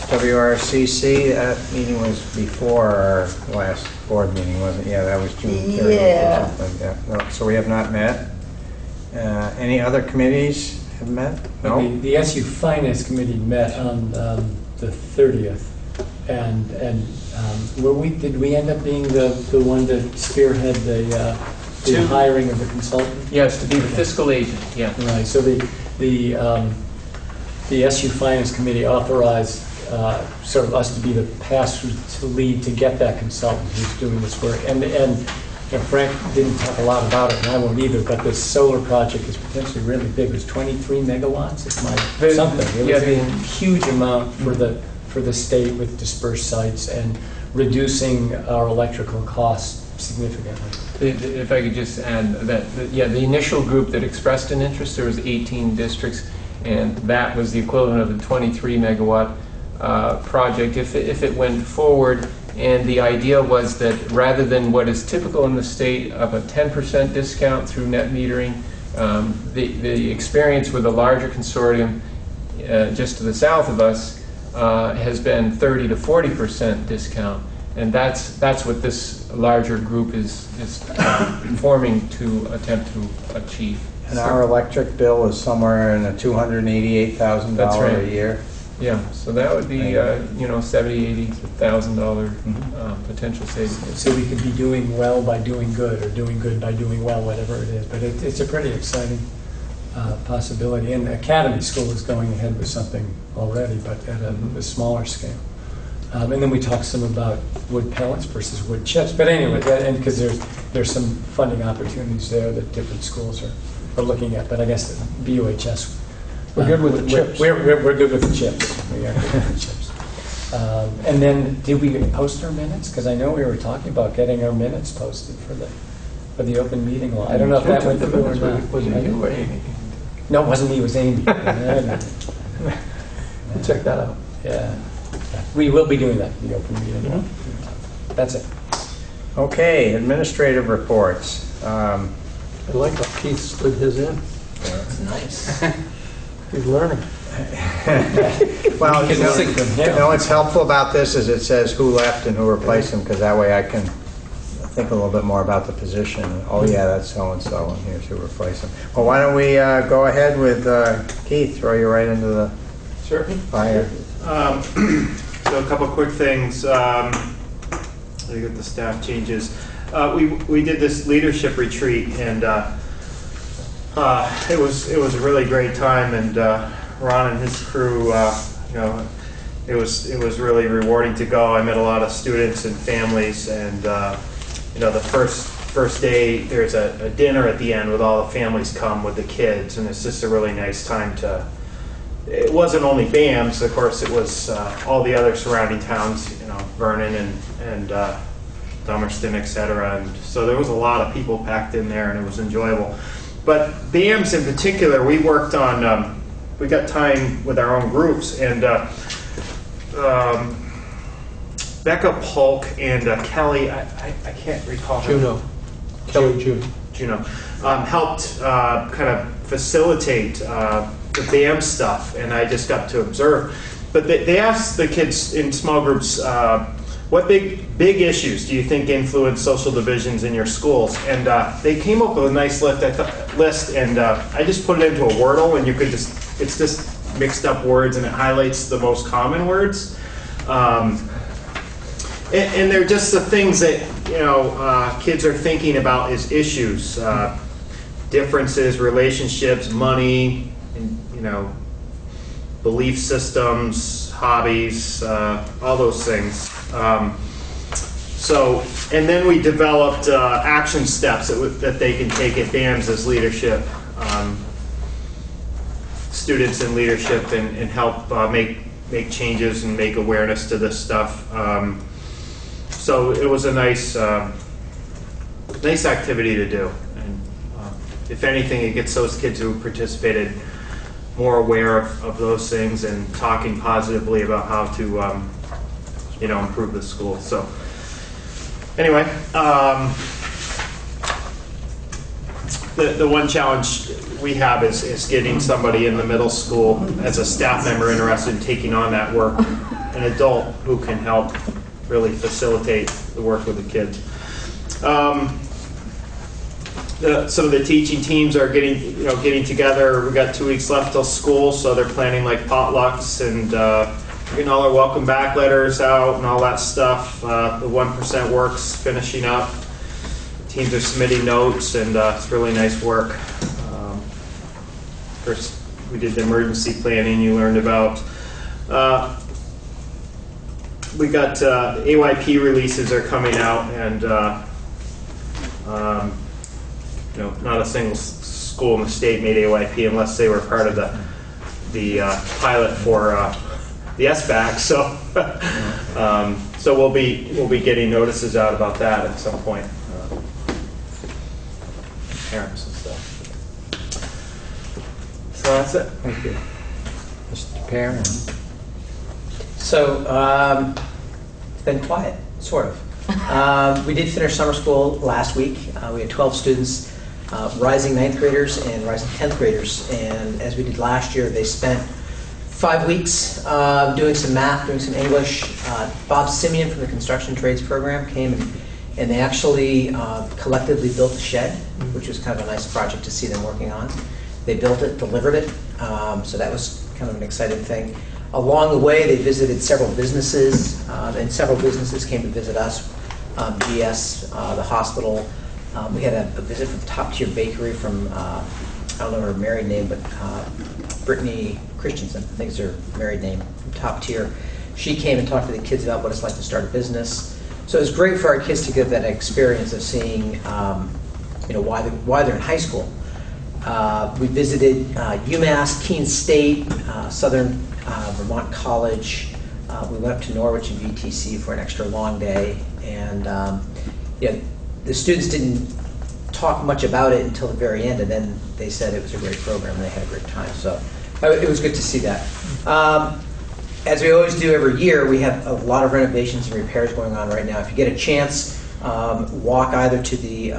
L: WRCC, that meeting was before our last board meeting, wasn't it? Yeah, that was June 30th.
N: Yeah.
L: Or something like that. No, so we have not met. Any other committees have met? No?
A: The SU Finance Committee met on the 30th, and did we end up being the one to spearhead the hiring of the consultant?
P: Yes, to be the fiscal agent. Yeah.
A: Right. So the SU Finance Committee authorized sort of us to be the pass-through to lead to get that consultant who's doing this work. And Frank didn't talk a lot about it, and I won't either, but this solar project is potentially really big. It was 23 megawatts. It was a huge amount for the state with dispersed sites and reducing our electrical costs significantly.
P: If I could just add that, the initial group that expressed an interest, there was 18 districts, and that was the equivalent of the 23 megawatt project if it went forward. And the idea was that rather than what is typical in the state of a 10% discount through net metering, the experience with a larger consortium just to the south of us has been 30 to 40% discount. And that's what this larger group is forming to attempt to achieve.
L: And our electric bill is somewhere in the $288,000
P: That's right.
L: a year.
P: Yeah, so that would be, $70,000, $80,000 potential savings.
A: So we could be doing well by doing good, or doing good by doing well, whatever it is. But it's a pretty exciting possibility. And Academy School is going ahead with something already, but at a smaller scale. And then we talked some about wood pellets versus wood chips. But anyway, and because there's some funding opportunities there that different schools are looking at. But I guess the BUHS,
C: we're good with the chips.
A: We're good with the chips. We are good with the chips. And then, did we post our minutes? Because I know we were talking about getting our minutes posted for the open meeting law. I don't know if that went through or not.
C: Was it you or Amy?
A: No, it wasn't me. It was Amy.
C: We'll check that out.
A: Yeah. We will be doing that, the open meeting law. That's it.
B: Okay, administrative reports.
C: I like how Keith slid his in.
H: It's nice.
C: He's learning.
B: Well, you know what's helpful about this is it says who left and who replaced them, because that way I can think a little bit more about the position. Oh yeah, that's so-and-so, and here's who replaced them. Well, why don't we go ahead with Keith, throw you right into the fire.
G: So a couple quick things. I get the staff changes. We did this leadership retreat, and it was a really great time. And Ron and his crew, it was really rewarding to go. I met a lot of students and families, and the first day there's a dinner at the end with all the families come with the kids, and it's just a really nice time to. It wasn't only BAMS, of course. It was all the other surrounding towns, Vernon and Dummerston, etc. And so there was a lot of people packed in there, and it was enjoyable. But BAMS in particular, we worked on. We got time with our own groups, and Becca Polk and Kelly. I can't recall her.
C: Juno. Kelly
G: Juno helped kind of facilitate. The BAM stuff, and I just got to observe. But they asked the kids in small groups, what big issues do you think influence social divisions in your schools? And they came up with a nice list, and I just put it into a Wordle, and it's just mixed up words, and it highlights the most common words. And they're just the things that kids are thinking about as issues, differences, relationships, money, belief systems, hobbies, all those things. And then we developed action steps that they can take at BAMS as leadership, students in leadership, and help make changes and make awareness to this stuff. So it was a nice activity to do. And if anything, it gets those kids who participated more aware of those things and talking positively about how to, improve the school. So, anyway, the one challenge we have is getting somebody in the middle school as a staff member interested in taking on that work, an adult who can help really facilitate the work with the kids. Some of the teaching teams are getting together. We've got 2 weeks left till school, so they're planning like potlucks and getting all our welcome back letters out and all that stuff. The 1% work's finishing up. Teams are submitting notes, and it's really nice work. First, we did the emergency planning you learned about. We got AYP releases are coming out, and not a single school in the state made AYP unless they were part of the pilot for the SBAC. So we'll be getting notices out about that at some point. Parents and stuff. So that's it.
B: Thank you, Mr. Perrin.
H: So it's been quiet, sort of. We did finish summer school last week. We had 12 students, rising 9th graders and rising 10th graders. And as we did last year, they spent 5 weeks doing some math, doing some English. Bob Simeon from the construction trades program came and they actually collectively built a shed, which was kind of a nice project to see them working on. They built it, delivered it, so that was kind of an exciting thing. Along the way, they visited several businesses, and several businesses came to visit us. GS, the hospital. We had a visit from Top Tier Bakery from, I don't know her married name, but Brittany Christensen, I think is her married name, from Top Tier. She came and talked to the kids about what it's like to start a business. So it was great for our kids to get that experience of seeing why they're in high school. We visited UMass, Keene State, Southern Vermont College. We went up to Norwich and VTC for an extra long day, and the students didn't talk much about it until the very end, and then they said it was a great program and they had a great time. So it was good to see that. As we always do every year, we have a lot of renovations and repairs going on right now. If you get a chance, walk either to the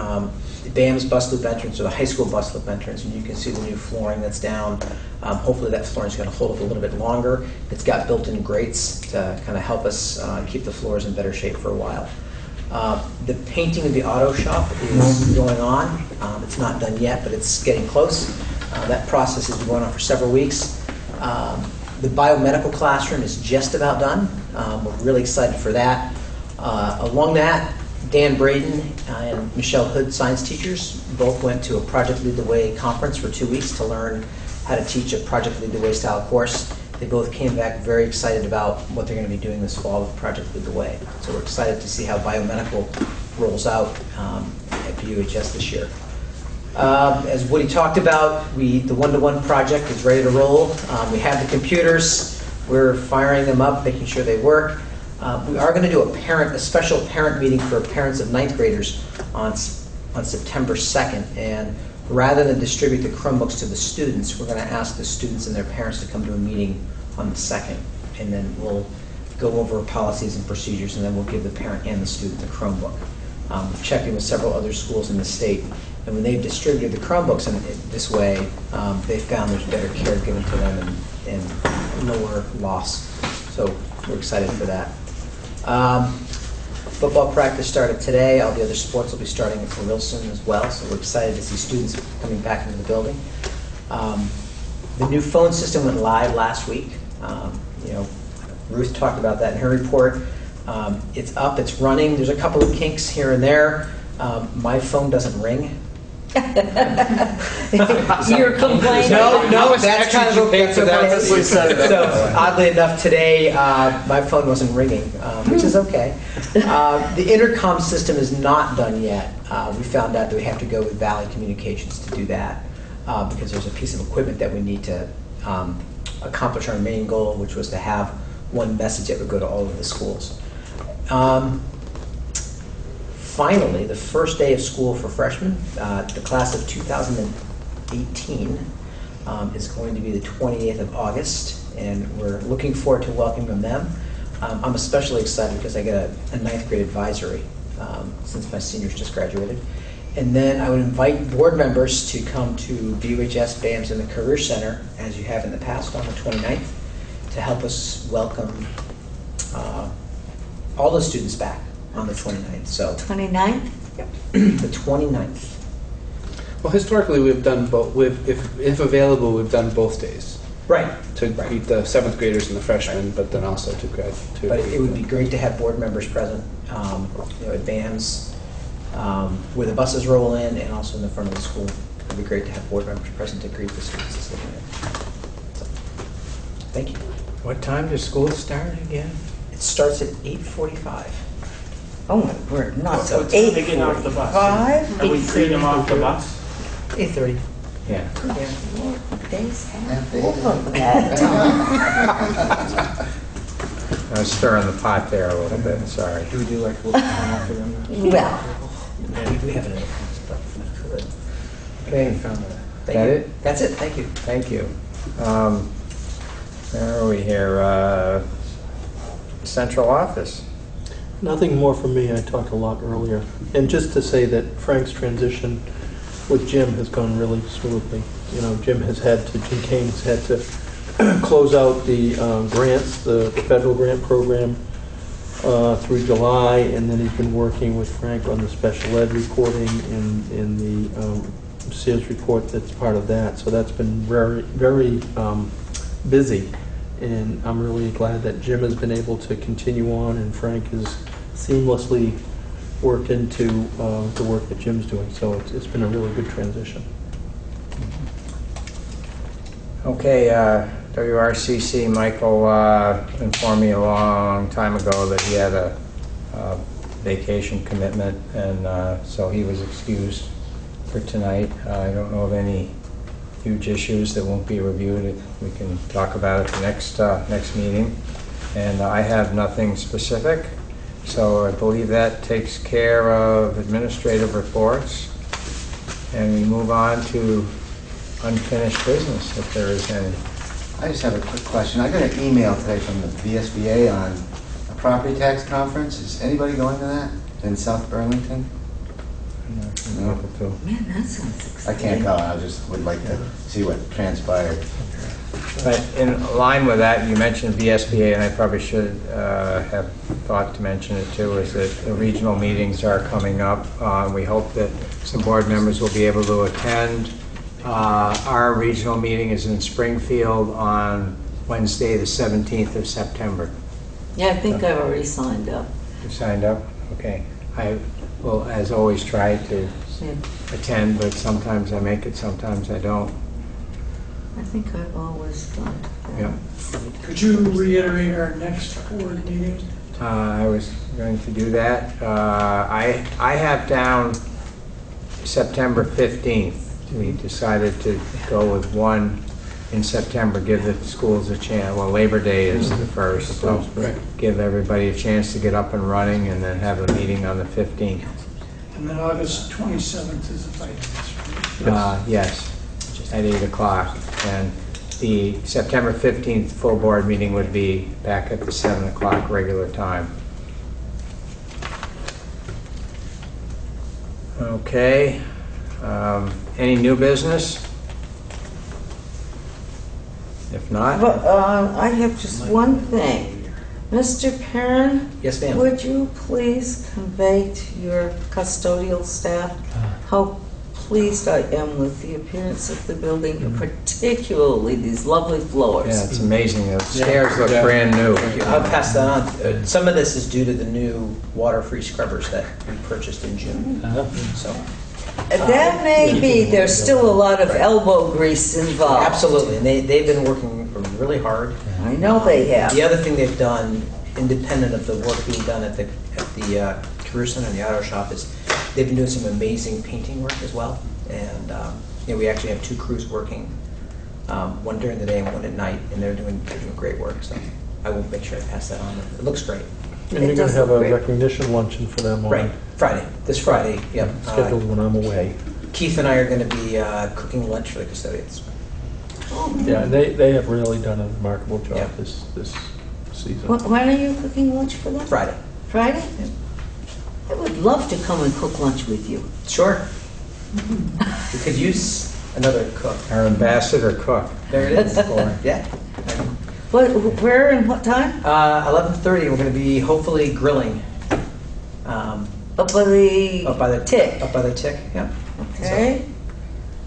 H: BAM's bus loop entrance or the high school bus loop entrance, and you can see the new flooring that's down. Hopefully that flooring is going to hold up a little bit longer. It's got built-in grates to kind of help us keep the floors in better shape for a while. The painting of the auto shop is going on. It's not done yet, but it's getting close. That process has been going on for several weeks. The biomedical classroom is just about done. We're really excited for that. Along that, Dan Braden and Michelle Hood, science teachers, both went to a Project Lead the Way conference for 2 weeks to learn how to teach a Project Lead the Way style course. They both came back very excited about what they're going to be doing this fall with Project Lead the Way. So we're excited to see how biomedical rolls out at BUHS this year. As Woody talked about, the one-to-one project is ready to roll. We have the computers. We're firing them up, making sure they work. We are going to do a special parent meeting for parents of 9th graders on September 2nd. And rather than distribute the Chromebooks to the students, we're going to ask the students and their parents to come to a meeting on the 2nd. And then we'll go over policies and procedures, and then we'll give the parent and the student the Chromebook. We've checked in with several other schools in the state, and when they've distributed the Chromebooks in this way, they've found there's better care given to them and lower loss. So we're excited for that. Football practice started today. All the other sports will be starting real soon as well, so we're excited to see students coming back into the building. The new phone system went live last week. Ruth talked about that in her report. It's up, it's running. There's a couple of kinks here and there. My phone doesn't ring.
N: You're complaining?
H: No, that's kind of okay. So oddly enough, today my phone wasn't ringing, which is okay. The intercom system is not done yet. We found out that we have to go with Valley Communications to do that because there's a piece of equipment that we need to accomplish our main goal, which was to have one message that would go to all of the schools. Finally, the first day of school for freshmen, the class of 2018, is going to be the 28th of August, and we're looking forward to welcoming them. I'm especially excited because I get a 9th grade advisory since my seniors just graduated. And then I would invite board members to come to BUHS BAMS in the Career Center, as you have in the past, on the 29th, to help us welcome all the students back on the 29th. So
N: 29th?
H: Yep. The 29th.
K: Well, historically, we've done both. If available, we've done both days.
H: Right.
K: To greet the 7th graders and the freshmen, but then also to grad.
H: But it would be great to have board members present, at BAMS, where the buses roll in, and also in the front of the school. It would be great to have board members present to greet the students this evening. So, thank you.
B: What time does school start again?
H: It starts at 8:45.
N: Oh my word, not so.
Q: What time are they getting off the bus?
N: 8:45?
Q: Are we freeing them off the bus?
H: 8:30.
B: Yeah.
N: Days have full of that time.
B: I was stirring the pot there a little bit, sorry.
K: Do we do like a little time for them?
N: Well,
H: Yeah, we have it.
B: Okay,
H: Thank
B: that
H: you.
B: it?
H: That's it. Thank you.
B: Thank you. Where are we here? Central office.
C: Nothing more from me. I talked a lot earlier. And just to say that Frank's transition with Jim has gone really smoothly. Jim Kane has had to close out the grants, the federal grant program through July, and then he's been working with Frank on the special ed reporting and the Sears report that's part of that. So that's been very, very busy. and I'm really glad that Jim has been able to continue on, and Frank has seamlessly worked into the work that Jim's doing. So it's been a really good transition.
L: Okay, WRCC, Michael informed me a long time ago that he had a vacation commitment, and so he was excused for tonight. I don't know of any huge issues that won't be reviewed. We can talk about it the next meeting. And I have nothing specific, so I believe that takes care of administrative reports. And we move on to unfinished business, if there is any.
M: I just have a quick question. I got an email today from the VSBA on a property tax conference. Is anybody going to that in South Burlington? No.
N: Man, that sounds exciting.
M: I can't go. I just would like to see what transpired.
L: But in line with that, you mentioned VSBA, and I probably should have thought to mention it too, is that the regional meetings are coming up. We hope that some board members will be able to attend. Our regional meeting is in Springfield on Wednesday, the 17th of September.
N: Yeah, I think I've already signed up.
L: You signed up? Okay. I will, as always, try to attend, but sometimes I make it, sometimes I don't.
N: I think I've always done that.
L: Yeah.
I: Could you reiterate our next board meeting?
L: I was going to do that. I have down September 15th. We decided to go with one in September, give the schools a chance. Well, Labor Day is the first, so give everybody a chance to get up and running, and then have a meeting on the 15th.
I: And then August 27th is the finance.
L: Yes, at 8 o'clock. And the September 15th full board meeting would be back at the 7 o'clock regular time. Okay. Any new business? If not,
N: I have just one thing. Mr. Perrin?
H: Yes, ma'am.
N: Would you please convey to your custodial staff how pleased I am with the appearance of the building, and particularly these lovely floors?
L: yeah, it's amazing. The stairs look brand new.
H: I'll pass that on. Some of this is due to the new water-free scrubbers that we purchased in June. So
N: That may be, there's still a lot of elbow grease involved.
H: absolutely, and they've been working really hard.
N: I know they have.
H: The other thing they've done, independent of the work being done at the Career Center and the auto shop, is they've been doing some amazing painting work as well. And we actually have 2 crews working, one during the day and one at night, and they're doing great work. So I will make sure I pass that on. It looks great.
C: And you're going to have a recognition luncheon for them on
H: Right, Friday. This Friday. Yep.
C: scheduled when I'm away.
H: Keith and I are going to be cooking lunch for the custodians.
C: Yeah, and they have really done a remarkable job
H: Yeah.
C: this season.
N: When are you cooking lunch for them?
H: Friday.
N: Friday? I would love to come and cook lunch with you.
H: Sure. We could use another cook.
L: Our ambassador cook.
H: There it is. Yeah.
N: Where and what time?
H: 11:30. We're going to be hopefully grilling.
N: Up by the tick.
H: Up by the tick. Yeah.
N: Okay.
H: So,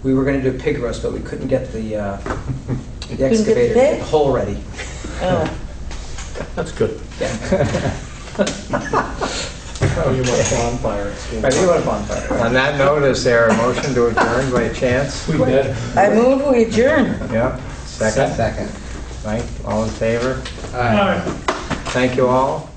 H: we were going to do a pig roast, but we couldn't get the
N: get the
H: excavator,
N: pig?
H: the hole ready.
N: Oh.
C: That's good.
H: Yeah.
C: Oh, you want a bonfire.
H: Right, we want a bonfire.
L: On that note, is there a motion to adjourn by chance?
C: We better.
N: I move we adjourn.
L: Yeah. Second?
M: Second.
L: Mike, all in favor?
I: All right.
L: Thank you all.